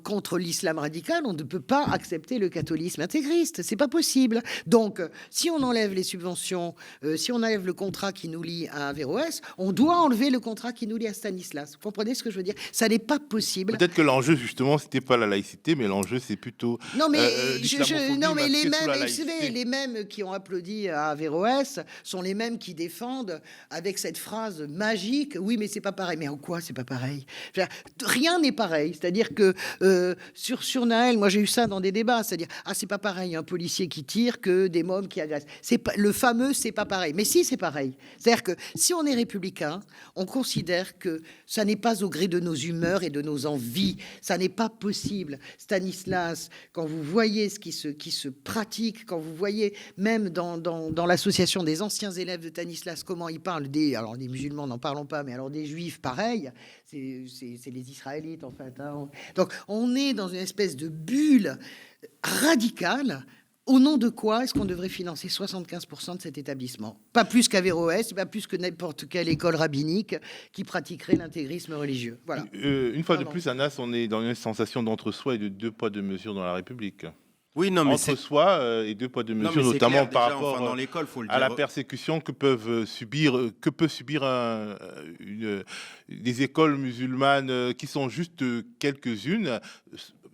contre l'islam radical. On ne peut pas accepter le catholisme intégriste. C'est pas possible. Donc, si on enlève les subventions, si on enlève le contrat qui nous lie à Averroès, on doit enlever le contrat qui nous lie à Stanislas. Vous comprenez ce que je veux dire? Ça n'est pas possible. Peut-être que l'enjeu, justement, c'était pas la laïcité, mais l'enjeu, c'est plutôt non, mais les les mêmes qui ont applaudi à Averroès sont les mêmes qui défendent avec cette phrase magique. Oui, mais c'est pas pareil. Mais en quoi c'est pas pareil? Rien n'est pareil. C'est-à-dire que sur Naël, moi j'ai eu ça dans des débats. C'est-à-dire c'est pas pareil un policier qui tire que des mômes qui agressent. C'est pas le fameux c'est pas pareil. Mais si, c'est pareil. C'est-à-dire que si on est républicain, on considère que ça n'est pas au gré de nos humeurs et de nos envies. Ça n'est pas possible. Stanislas, quand vous voyez ce qui se pratique, quand vous voyez même dans l'association des anciens élèves de Stanislas comment ils parlent des musulmans, n'en parlons pas, mais alors des juifs, pareil, c'est les Israélites en fait. Hein. Donc on est dans une espèce de bulle radicale. Au nom de quoi est-ce qu'on devrait financer 75% de cet établissement? Pas plus qu'Averroès, pas plus que n'importe quelle école rabbinique qui pratiquerait l'intégrisme religieux. Voilà. Une fois de plus, Anas, on est dans une sensation d'entre-soi et de deux poids, deux mesures dans la République. Oui, non, mais entre soi et deux poids, deux mesures, notamment clair, par déjà, rapport dans l'école, faut le à dire. la persécution que peut subir des écoles musulmanes qui sont juste quelques-unes.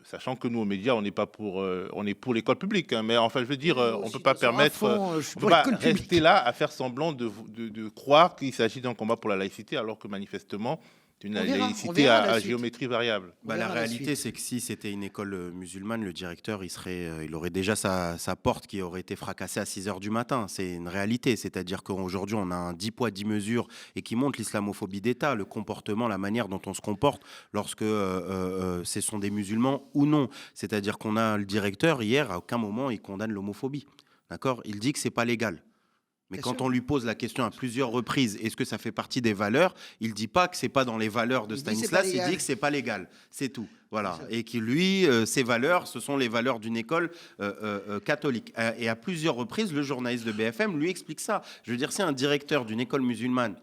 sachant que nous, aux médias, on est pour l'école publique. Hein, mais enfin, je veux dire, on ne peut pas permettre, on peut pas rester là à faire semblant de croire qu'il s'agit d'un combat pour la laïcité, alors que manifestement, c'est une laïcité à géométrie variable. La réalité, c'est que si c'était une école musulmane, le directeur, il aurait déjà sa porte qui aurait été fracassée à 6 h du matin. C'est une réalité. C'est-à-dire qu'aujourd'hui, on a un 10 poids, 10 mesures et qui montre l'islamophobie d'État, le comportement, la manière dont on se comporte lorsque ce sont des musulmans ou non. C'est-à-dire qu'on a le directeur, hier, à aucun moment, il condamne l'homophobie. D'accord ? Il dit que c'est pas légal. Mais quand on lui pose la question à plusieurs reprises, est-ce que ça fait partie des valeurs ? Il ne dit pas que ce n'est pas dans les valeurs de Stanislas, il dit que ce n'est pas légal. C'est tout. Voilà. Et que lui, ses valeurs, ce sont les valeurs d'une école catholique. Et à plusieurs reprises, le journaliste de BFM lui explique ça. Je veux dire, si un directeur d'une école musulmane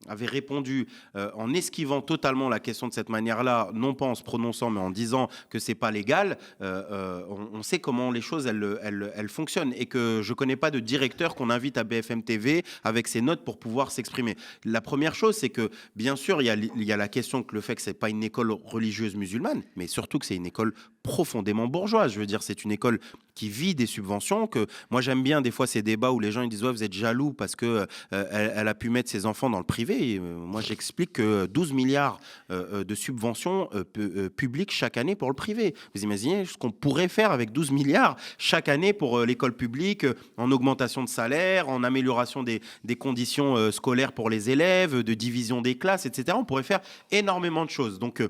avait répondu en esquivant totalement la question de cette manière-là, non pas en se prononçant, mais en disant que c'est pas légal, on sait comment les choses elles fonctionnent et que je connais pas de directeur qu'on invite à BFM TV avec ses notes pour pouvoir s'exprimer. La première chose, c'est que bien sûr il y a la question que le fait que c'est pas une école religieuse musulmane, mais surtout que c'est une école profondément bourgeoise. Je veux dire, c'est une école qui vit des subventions. Que moi j'aime bien des fois ces débats où les gens ils disent ouais, vous êtes jaloux parce que elle a pu mettre ses enfants dans le privé. Et, moi j'explique que 12 milliards de subventions publiques chaque année pour le privé. Vous imaginez ce qu'on pourrait faire avec 12 milliards chaque année pour l'école publique, en augmentation de salaire, en amélioration des conditions scolaires pour les élèves, de division des classes, etc. On pourrait faire énormément de choses. Donc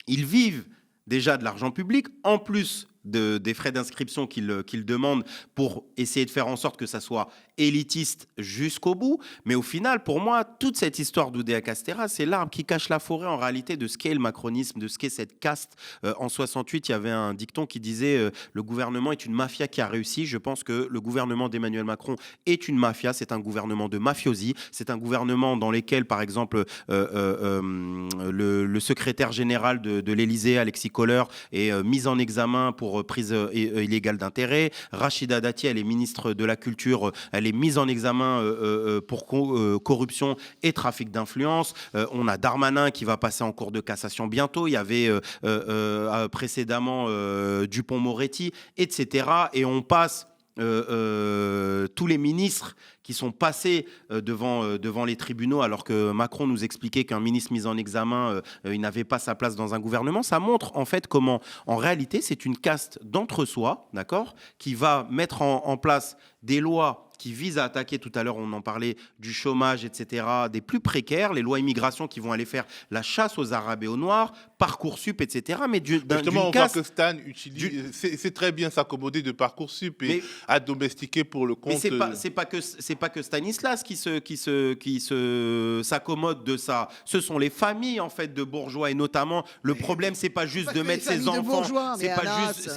ils vivent déjà de l'argent public, en plus des frais d'inscription qu'ils demandent pour essayer de faire en sorte que ça soit élitiste jusqu'au bout. Mais au final, pour moi, toute cette histoire d'Oudéa Castéra, c'est l'arbre qui cache la forêt en réalité de ce qu'est le macronisme, de ce qu'est cette caste. En 68, il y avait un dicton qui disait le gouvernement est une mafia qui a réussi. Je pense que le gouvernement d'Emmanuel Macron est une mafia. C'est un gouvernement de mafiosi. C'est un gouvernement dans lequel, par exemple, le secrétaire général de l'Élysée, Alexis Kohler, est mis en examen pour prise illégale d'intérêt. Rachida Dati, elle est ministre de la Culture, elle est mise en examen pour corruption et trafic d'influence. On a Darmanin qui va passer en cour de cassation bientôt. Il y avait précédemment Dupond-Moretti, etc. Et on passe tous les ministres qui sont passés devant les tribunaux alors que Macron nous expliquait qu'un ministre mis en examen, il n'avait pas sa place dans un gouvernement. Ça montre en fait comment, en réalité, c'est une caste d'entre-soi, d'accord, qui va mettre en place des lois qui visent à attaquer, tout à l'heure on en parlait, du chômage, etc., des plus précaires, les lois immigration qui vont aller faire la chasse aux Arabes et aux Noirs, Parcoursup, etc. Mais justement, on voit que Stan utilise, c'est très bien s'accommoder de Parcoursup et à domestiquer pour le compte. Mais c'est pas que Stanislas qui s'accommode de ça. Ce sont les familles en fait de bourgeois et notamment le problème c'est pas juste de mettre ses enfants, c'est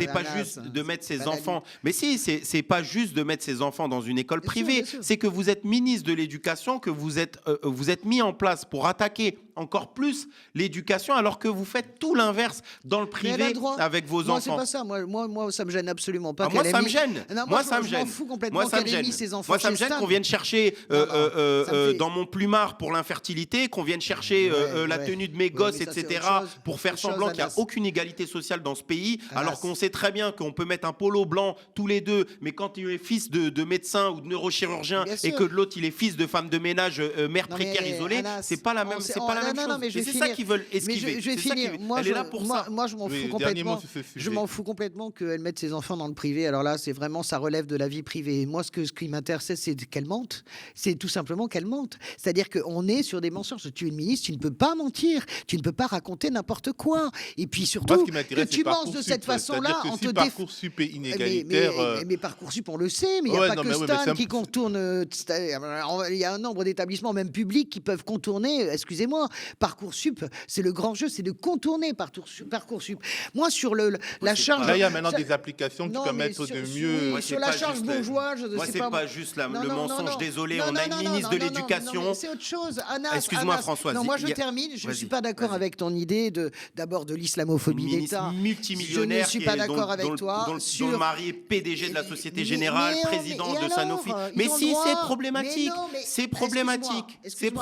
pas juste de mettre ses enfants. Mais si, c'est pas juste de mettre ses enfants dans une école privée, c'est que vous êtes ministre de l'Éducation, que vous êtes mis en place pour attaquer encore plus l'éducation, alors que vous faites tout l'inverse dans le privé avec vos enfants. Moi, c'est pas ça. Moi, ça me gêne absolument pas. Moi, ça me gêne. Moi, ça me gêne. Je m'en fous complètement qu'elle ait mis ses enfants. Moi, ça me gêne qu'on vienne chercher dans mon plumard pour l'infertilité, qu'on vienne chercher la tenue de mes gosses, etc., pour faire semblant qu'il n'y a aucune égalité sociale dans ce pays, alors qu'on sait très bien qu'on peut mettre un polo blanc tous les deux, mais quand il est fils de médecin ou de neurochirurgien et que l'autre il est fils de femme de ménage, mère précaire isolée, c'est pas la même chose. C'est ça qu'ils veulent esquiver. Je vais finir. Elle est là pour ça. Moi, je m'en fous complètement. Je m'en fous complètement qu'elle mette ses enfants dans le privé. Alors là, c'est vraiment, ça relève de la vie privée. Moi, ce qui m'intéresse, c'est qu'elle mente. C'est tout simplement qu'elle mente. C'est-à-dire qu'on est sur des mensonges. Tu es une ministre, tu ne peux pas mentir. Tu ne peux pas raconter n'importe quoi. Et puis surtout, que tu mens de cette façon-là, on te Parcoursup est inégalitaire. Mais Parcoursup, on le sait. Mais il n'y a pas que Stan qui contourne. Il y a un nombre d'établissements, même publics, qui peuvent contourner. Excusez-moi. Parcoursup, c'est le grand jeu, c'est de contourner Parcoursup. Moi, sur la charge... Là, il y a maintenant des applications qui permettent de mieux... Sur la charge bourgeoise... Moi, c'est pas juste le mensonge. Désolé, on a une ministre de l'Éducation... C'est autre chose. Excuse-moi, Françoise. Non, moi, je termine. Je ne suis pas d'accord avec ton idée d'abord de l'islamophobie d'État. Multimillionnaire. Je ne suis pas d'accord avec toi. Dont le mari est PDG de la Société Générale, président de Sanofi. Mais si, c'est problématique. C'est problématique.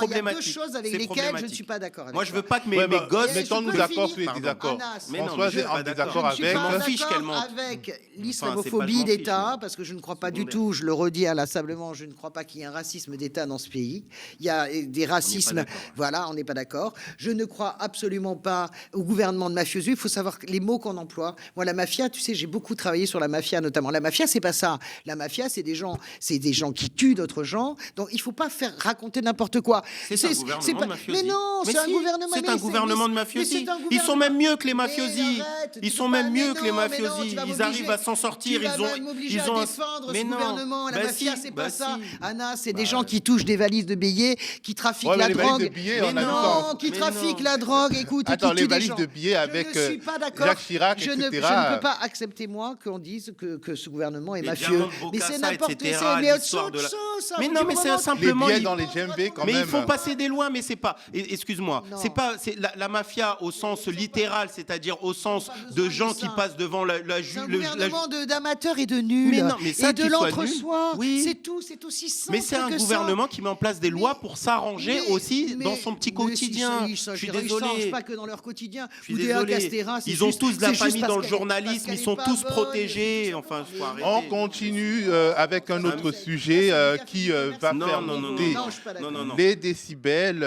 Il y a deux choses avec lesquelles je ne suis pas d'accord avec Moi, je veux pas que mes Ouais, gosses. mettons-nous peux d'accord finir. sur les Pardon. désaccords. Anas, Mais non, Françoise mais est je en suis pas désaccord d'accord. Je ne suis avec. Je m'en pas fiche qu'elle d'accord mente. avec c'est l'islamophobie pas je m'en fiche, d'État, mais- parce que je ne crois pas du Secondaire. tout, je le redis inlassablement, je ne crois pas qu'il y ait un racisme d'État dans ce pays. Il y a des racismes, d'accord. voilà, on n'est pas d'accord. Je ne crois absolument pas au gouvernement de mafieux. Il faut savoir les mots qu'on emploie. Moi, la mafia, tu sais, j'ai beaucoup travaillé sur la mafia, notamment. La mafia, c'est pas ça. La mafia, c'est des gens qui tuent d'autres gens. Donc, il faut pas faire raconter n'importe quoi. C'est un gouvernement de mafiosi. Mais non, Mais c'est un si, gouvernement. c'est mais un gouvernement de mais mafiosi. c'est un Ils sont gouvernement. même mieux que les Mais mafiosi. arrête, tu Ils peux sont pas- même mais mieux que les non, mais non, mafiosi. tu vas Ils m'obliger. arrivent à s'en sortir. Tu vas m'obliger à défendre ce gouvernement. La Bah mafia, si, c'est bah pas ça. si. Anna, c'est des Bah, gens qui touchent des valises de billets, qui trafiquent Ouais, mais la les valises drogue. de billets, Mais on a vu non. ça. Non, qui Mais trafiquent non. la drogue, écoute, et Attends, qui les tuent des valises gens. de billets avec Je ne suis pas d'accord. Jacques Chirac, je etc. ne peux pas accepter, moi, qu'on dise que ce gouvernement est Mais mafieux. Diamant Mais Bokassa, c'est n'importe etc., quoi. Mais l'histoire autre de la- chose. Mais non, mais c'est simplement. Les billets ils- dans les djembés, quand Mais même. il faut passer des lois, mais c'est pas. Excuse-moi, Non. c'est pas. C'est la mafia au sens littéral, c'est-à-dire au sens pas besoin de de gens ça. qui passent devant la C'est un ju- le- la- gouvernement d'amateurs et de nuls. Mais non, mais ça, et de qu'il soit l'entre-soi. nul, oui. C'est tout, c'est aussi simple Mais c'est un que ça. gouvernement qui met en place des lois pour s'arranger Mais- aussi mais- dans son petit mais quotidien. Ils Je suis changent désolé. pas que dans leur quotidien. Je suis Oudéa désolé. Castéra, c'est Ils ont juste- tous de la c'est juste famille parce dans le qu'elle- journalisme, parce qu'elle ils est sont pas tous bonne, protégés. c'est tout Enfin, simplement. faut arrêter. On continue avec un autre sujet qui va Non, faire non, non, monter Non, je suis pas d'accord. non. les décibels.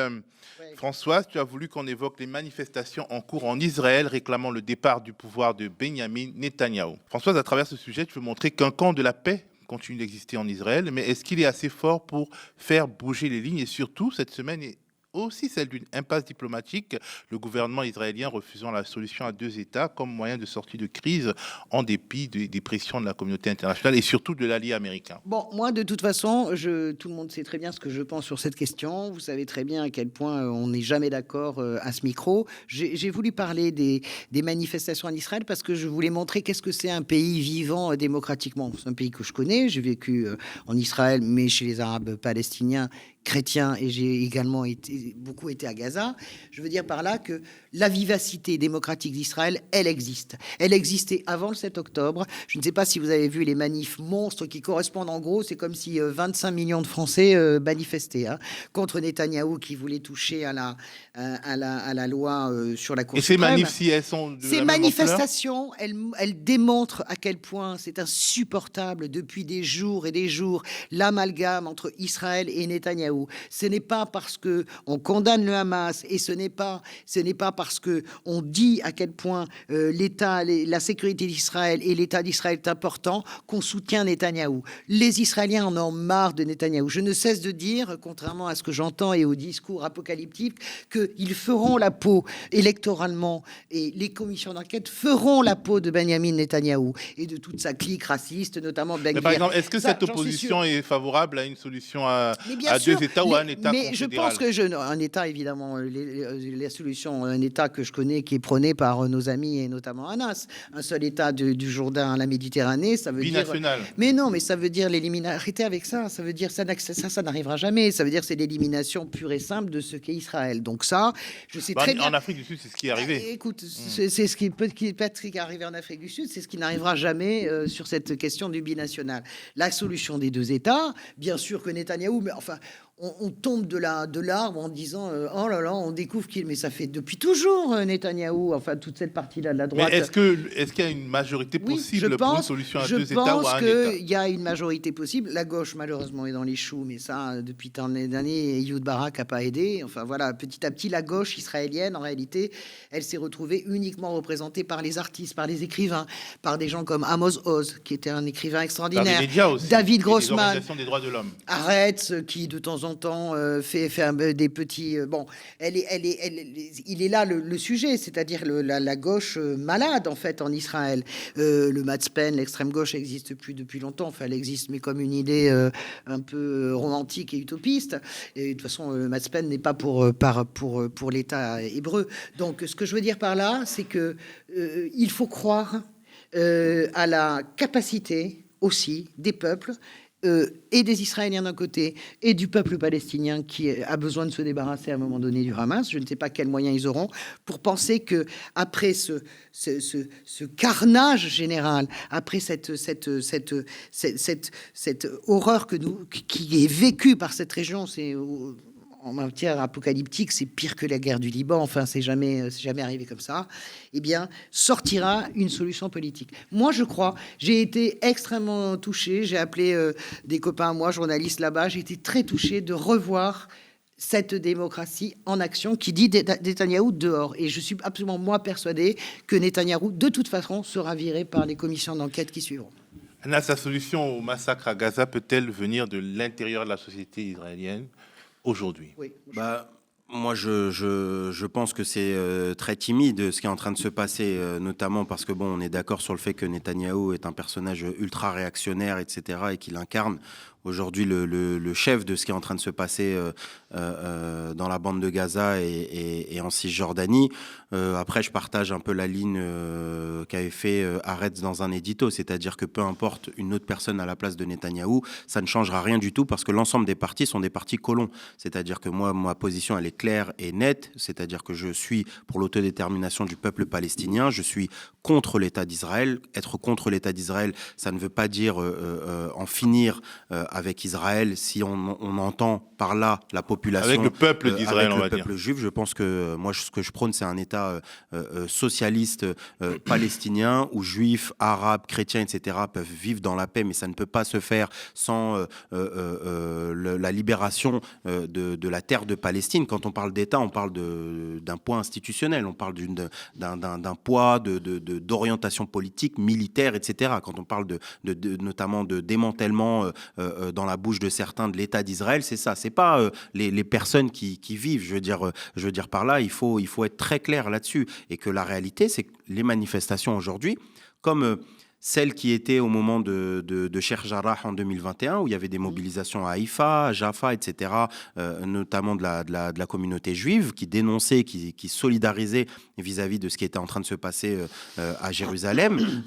Ouais. Françoise, tu as voulu qu'on évoque les manifestations en cours en Israël réclamant le départ du pouvoir de Benjamin Netanyahou. Françoise, à travers ce sujet, tu veux montrer qu'un camp de la paix continue d'exister en Israël, mais est-ce qu'il est assez fort pour faire bouger les lignes? Et surtout, cette semaine est aussi celle d'une impasse diplomatique, le gouvernement israélien refusant la solution à deux États comme moyen de sortie de crise en dépit des pressions de la communauté internationale et surtout de l'allié américain. Bon, moi, de toute façon, tout le monde sait très bien ce que je pense sur cette question. Vous savez très bien à quel point on n'est jamais d'accord à ce micro. J'ai voulu parler des manifestations en Israël parce que je voulais montrer qu'est-ce que c'est un pays vivant démocratiquement. C'est un pays que je connais. J'ai vécu en Israël, mais chez les Arabes palestiniens chrétien, et j'ai également beaucoup été à Gaza. Je veux dire par là que la vivacité démocratique d'Israël, elle existe. Elle existait avant le 7 octobre. Je ne sais pas si vous avez vu les manifs monstres qui correspondent en gros, c'est comme si 25 millions de Français manifestaient contre Netanyahou qui voulait toucher à la loi sur la Cour Et ces suprême. manifs, si elles sont de Ces la même ampleur, manifestations, elles démontrent à quel point c'est insupportable depuis des jours et des jours l'amalgame entre Israël et Netanyahou. Ce n'est pas parce que on condamne le Hamas et ce n'est pas parce que on dit à quel point la sécurité d'Israël et l'État d'Israël est important qu'on soutient Netanyahou. Les Israéliens en ont marre de Netanyahou. Je ne cesse de dire, contrairement à ce que j'entends et au discours apocalyptique, qu'ils feront la peau électoralement et les commissions d'enquête feront la peau de Benjamin Netanyahou et de toute sa clique raciste, notamment Ben mais par Gvir. exemple, est-ce que Ça, cette j'en suis sûr. opposition est favorable à une solution à Mais bien deux sûr, États ou à un État mais je confédéral? pense que un État, évidemment, la solution, un État que je connais qui est prôné par nos amis et notamment Anas, un seul État du Jourdain à la Méditerranée, ça veut Binational. dire... Mais non, mais ça veut dire l'élimination... Arrêtez avec ça, ça veut dire ça n'arrivera jamais, ça veut dire c'est l'élimination pure et simple de ce qu'est Israël. Donc ça, je sais très bien... En Afrique du Sud, c'est ce qui est arrivé. Écoute, c'est ce qui peut arriver en Afrique du Sud, c'est ce qui n'arrivera jamais sur cette question du binational. La solution des deux États, bien sûr que Netanyahou, mais enfin, on tombe de l'arbre en disant oh là là, on découvre mais ça fait depuis toujours Netanyahou, enfin toute cette partie-là de la droite. Mais est-ce qu'il y a une majorité Oui, possible pour une solution à deux États ou à un Je État? pense qu'il y a une majorité possible. La gauche, malheureusement, est dans les choux, mais ça, depuis tant d'années, Ehud Barak n'a pas aidé. Enfin voilà, petit à petit, la gauche israélienne, en réalité, elle s'est retrouvée uniquement représentée par les artistes, par les écrivains, par des gens comme Amos Oz, qui était un écrivain Par extraordinaire. les médias aussi, David et les Grossman. organisations des droits de l'homme. Arrête, qui de temps en temps fait des petits... bon, il est là le sujet, c'est-à-dire la gauche malade, en fait, en Israël. Le Matzpen, l'extrême gauche, n'existe plus depuis longtemps. Enfin, elle existe, mais comme une idée un peu romantique et utopiste. Et de toute façon, le Matzpen n'est pas pour l'État hébreu. Donc, ce que je veux dire par là, c'est que il faut croire à la capacité aussi des peuples et des Israéliens d'un côté et du peuple palestinien qui a besoin de se débarrasser à un moment donné du Hamas. Je ne sais pas quels moyens ils auront pour penser que après ce carnage général, après cette horreur qui est vécue par cette région, c'est en matière apocalyptique, c'est pire que la guerre du Liban, enfin, c'est jamais arrivé comme ça, eh bien, sortira une solution politique. Moi, je crois, j'ai été extrêmement touché, j'ai appelé des copains à moi, journalistes là-bas, j'ai été très touché de revoir cette démocratie en action qui dit Netanyahou dehors. Et je suis absolument, moi, persuadé que Netanyahou, de toute façon, sera viré par les commissions d'enquête qui suivront. Anna, sa solution au massacre à Gaza peut-elle venir de l'intérieur de la société israélienne aujourd'hui? Oui. Moi, je pense que c'est très timide ce qui est en train de se passer, notamment parce que, bon, on est d'accord sur le fait que Netanyahou est un personnage ultra réactionnaire, etc., et qu'il incarne aujourd'hui le chef de ce qui est en train de se passer dans la bande de Gaza et en Cisjordanie. Après, je partage un peu la ligne qu'avait fait Haaretz dans un édito, c'est-à-dire que peu importe une autre personne à la place de Netanyahou, ça ne changera rien du tout parce que l'ensemble des partis sont des partis colons. C'est-à-dire que moi, ma position, elle est claire et nette, c'est-à-dire que je suis pour l'autodétermination du peuple palestinien, je suis contre l'État d'Israël. Être contre l'État d'Israël, ça ne veut pas dire en finir avec Israël, si on entend par là la population... Avec le peuple d'Israël, on va dire. Avec le peuple juif, je pense que moi, ce que je prône, c'est un État socialiste palestinien où juifs, arabes, chrétiens, etc. peuvent vivre dans la paix, mais ça ne peut pas se faire sans la libération de la terre de Palestine. Quand on parle d'État, on parle d'un poids institutionnel, on parle d'un poids d'orientation politique, militaire, etc. Quand on parle notamment de démantèlement dans la bouche de certains de l'État d'Israël, c'est ça. C'est pas les personnes qui vivent. Je veux dire par là, il faut être très clair là-dessus. Et que la réalité, c'est que les manifestations aujourd'hui, comme celle qui était au moment de Sheikh Jarrah en 2021, où il y avait des mobilisations à Haïfa, à Jaffa, etc., notamment de la communauté juive, qui dénonçait, qui solidarisait vis-à-vis de ce qui était en train de se passer à Jérusalem.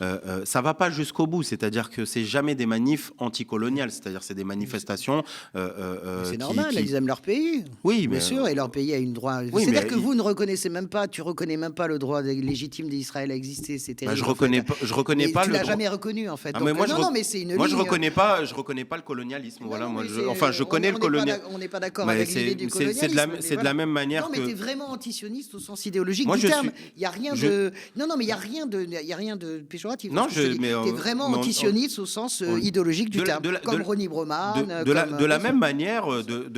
Ça ne va pas jusqu'au bout, c'est-à-dire que c'est jamais des manifs anticoloniales, c'est-à-dire c'est des manifestations... c'est normal, ils aiment leur pays. Oui, bien sûr, et leur pays a une droit... Oui, c'est-à-dire que vous ne reconnaissez même pas, tu reconnais même pas le droit légitime d'Israël à exister, c'est terrible. Je reconnais pas le droit. Jamais reconnu en fait. Ah, donc, moi, mais c'est une moi ligne. je reconnais pas le colonialisme. Non, voilà, non, moi, je on connais le colonialisme. On n'est pas d'accord avec l'idée du colonialisme. C'est de la même manière non, que. mais t'es vraiment antisioniste au sens idéologique moi, du terme. Il y a rien de. Non, mais il y a rien de péjoratif. Non, t'es vraiment antisioniste au sens idéologique du terme. Comme Ronnie Broman. De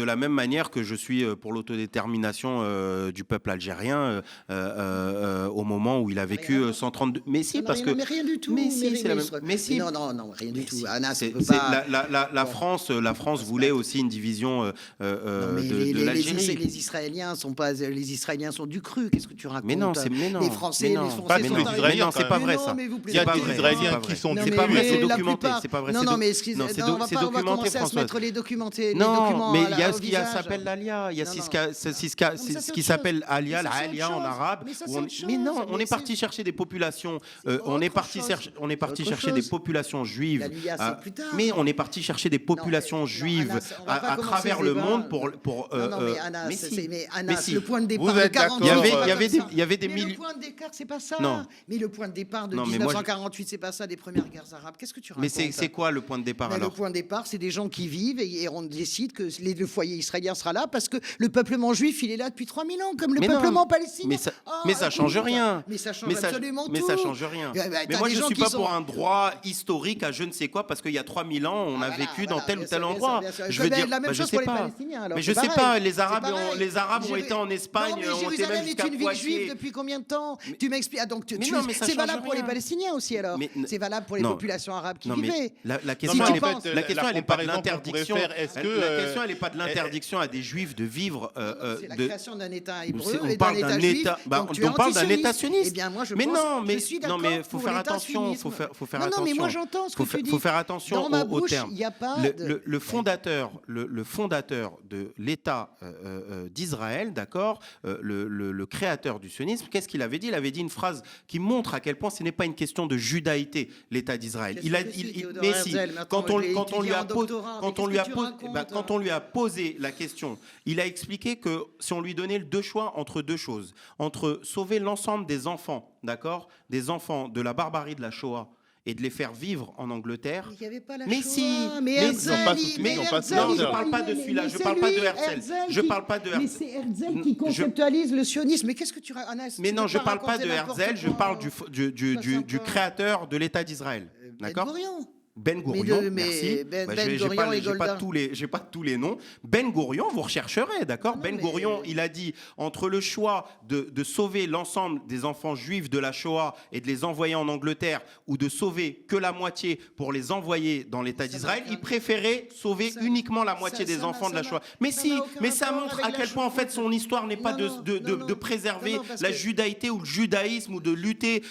la même manière que je suis pour l'autodétermination du peuple algérien au moment où il a vécu 132. Mais si, parce que. Mais rien du tout. Mais si, c'est la même. Mais si. Non, rien du tout. Anna, la France voulait aussi une division de l'Algérie. Les Israéliens sont du cru. Qu'est-ce que tu racontes? Mais non, les Français sont c'est pas vrai ça. Il y a des Israéliens qui sont c'est pas vrai, c'est documenté, c'est pas vrai. Non, mais on va commencer à se mettre les documents. Non, mais il y a ce qui s'appelle l'Alia, il y a ce qui s'appelle Alia en arabe. Mais non, on est parti chercher des populations, on est parti chercher des populations juives. Mais on est parti chercher des populations juives à travers le monde pour. Mais Anna, le point de départ de 40 il y avait des milliers. Le point d'écart, c'est pas ça. Non. Mais le point de départ de 1948, c'est pas ça, des premières guerres arabes. Qu'est-ce que tu racontes? Mais c'est quoi le point de départ alors? Le point de départ, c'est des gens qui vivent et on décide que le foyer israélien sera là parce que le peuplement juif, il est là depuis 3000 ans, comme le peuplement palestinien. Mais ça change rien. Mais ça change absolument tout. Mais ça change rien. Mais moi, je ne suis pas pour un droit historique à je ne sais quoi, parce qu'il y a 3000 ans, on a vécu dans tel ou tel endroit. Je veux dire, je sais pas. Mais je sais pas, les Arabes ont été en Espagne, ont été même jusqu'à Poitiers. Jérusalem est une ville juive depuis combien de temps? Tu m'expliques. Donc, c'est valable pour les Palestiniens aussi, alors. C'est valable pour les populations arabes qui vivaient. La question, elle n'est pas de l'interdiction. La question, elle n'est pas de l'interdiction à des Juifs de vivre. C'est la création d'un État hébreu on et parle d'un État juif. On parle d'un État sioniste. Eh bien, moi, je mais pense, non, mais je suis d'accord. Non, mais faut faire attention. Faut faire attention. Non, mais moi, j'entends ce que tu dis. Faut faire attention au terme. Il n'y a pas le fondateur de l'État d'Israël, d'accord, le créateur du sionisme, qu'est-ce qu'il avait dit? Il avait dit une phrase qui montre à quel point ce n'est pas une question de judaïté, l'État d'Israël. Mais si, quand on lui a posé la question, il a expliqué que si on lui donnait deux choix entre deux choses, entre sauver l'ensemble des enfants, d'accord, des enfants de la barbarie de la Shoah, et de les faire vivre en Angleterre. Il n'y avait pas la Mais Shoah, si, mais Herzl, non, je parle pas de celui-là, je parle pas de Herzl. Je parle pas de Mais Herzl. c'est Herzl qui conceptualise le sionisme. Mais qu'est-ce que tu racontes? Mais non, je parle pas de Herzl, je parle du créateur de l'État d'Israël. D'accord? Ben Gourion, merci. J'ai pas tous les noms. Ben Gourion, vous rechercherez, d'accord? Ben Gourion, il a dit, entre le choix de sauver l'ensemble des enfants juifs de la Shoah et de les envoyer en Angleterre, ou de sauver que la moitié pour les envoyer dans l'État d'Israël, il préférait sauver uniquement la moitié des enfants de la Shoah. Mais si, mais ça montre à quel point en fait son histoire n'est pas de préserver la judaïté ou le judaïsme, ou de lutter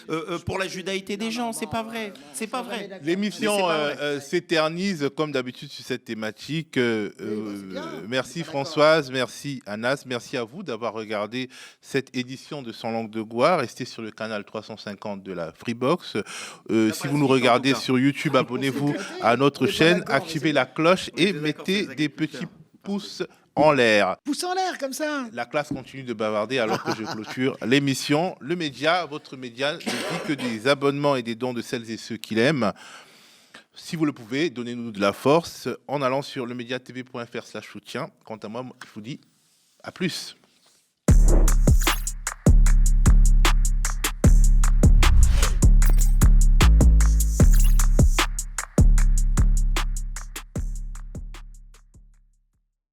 pour la judaïté des gens. C'est pas vrai. C'est pas vrai. L'émission s'éternise comme d'habitude sur cette thématique. Merci Françoise, merci Anas, merci à vous d'avoir regardé cette édition de Sans langue de Goua. Restez sur le canal 350 de la Freebox. Si vous nous regardez sur YouTube, abonnez-vous à notre chaîne, activez la cloche et mettez des petits pouces en l'air. Pouce en l'air comme ça. La classe continue de bavarder alors que je clôture l'émission. Le média, votre média, ne vit que des abonnements et des dons de celles et ceux qui l'aiment. Si vous le pouvez, donnez-nous de la force en allant sur lemediatv.fr/soutien. Quant à moi, je vous dis à plus.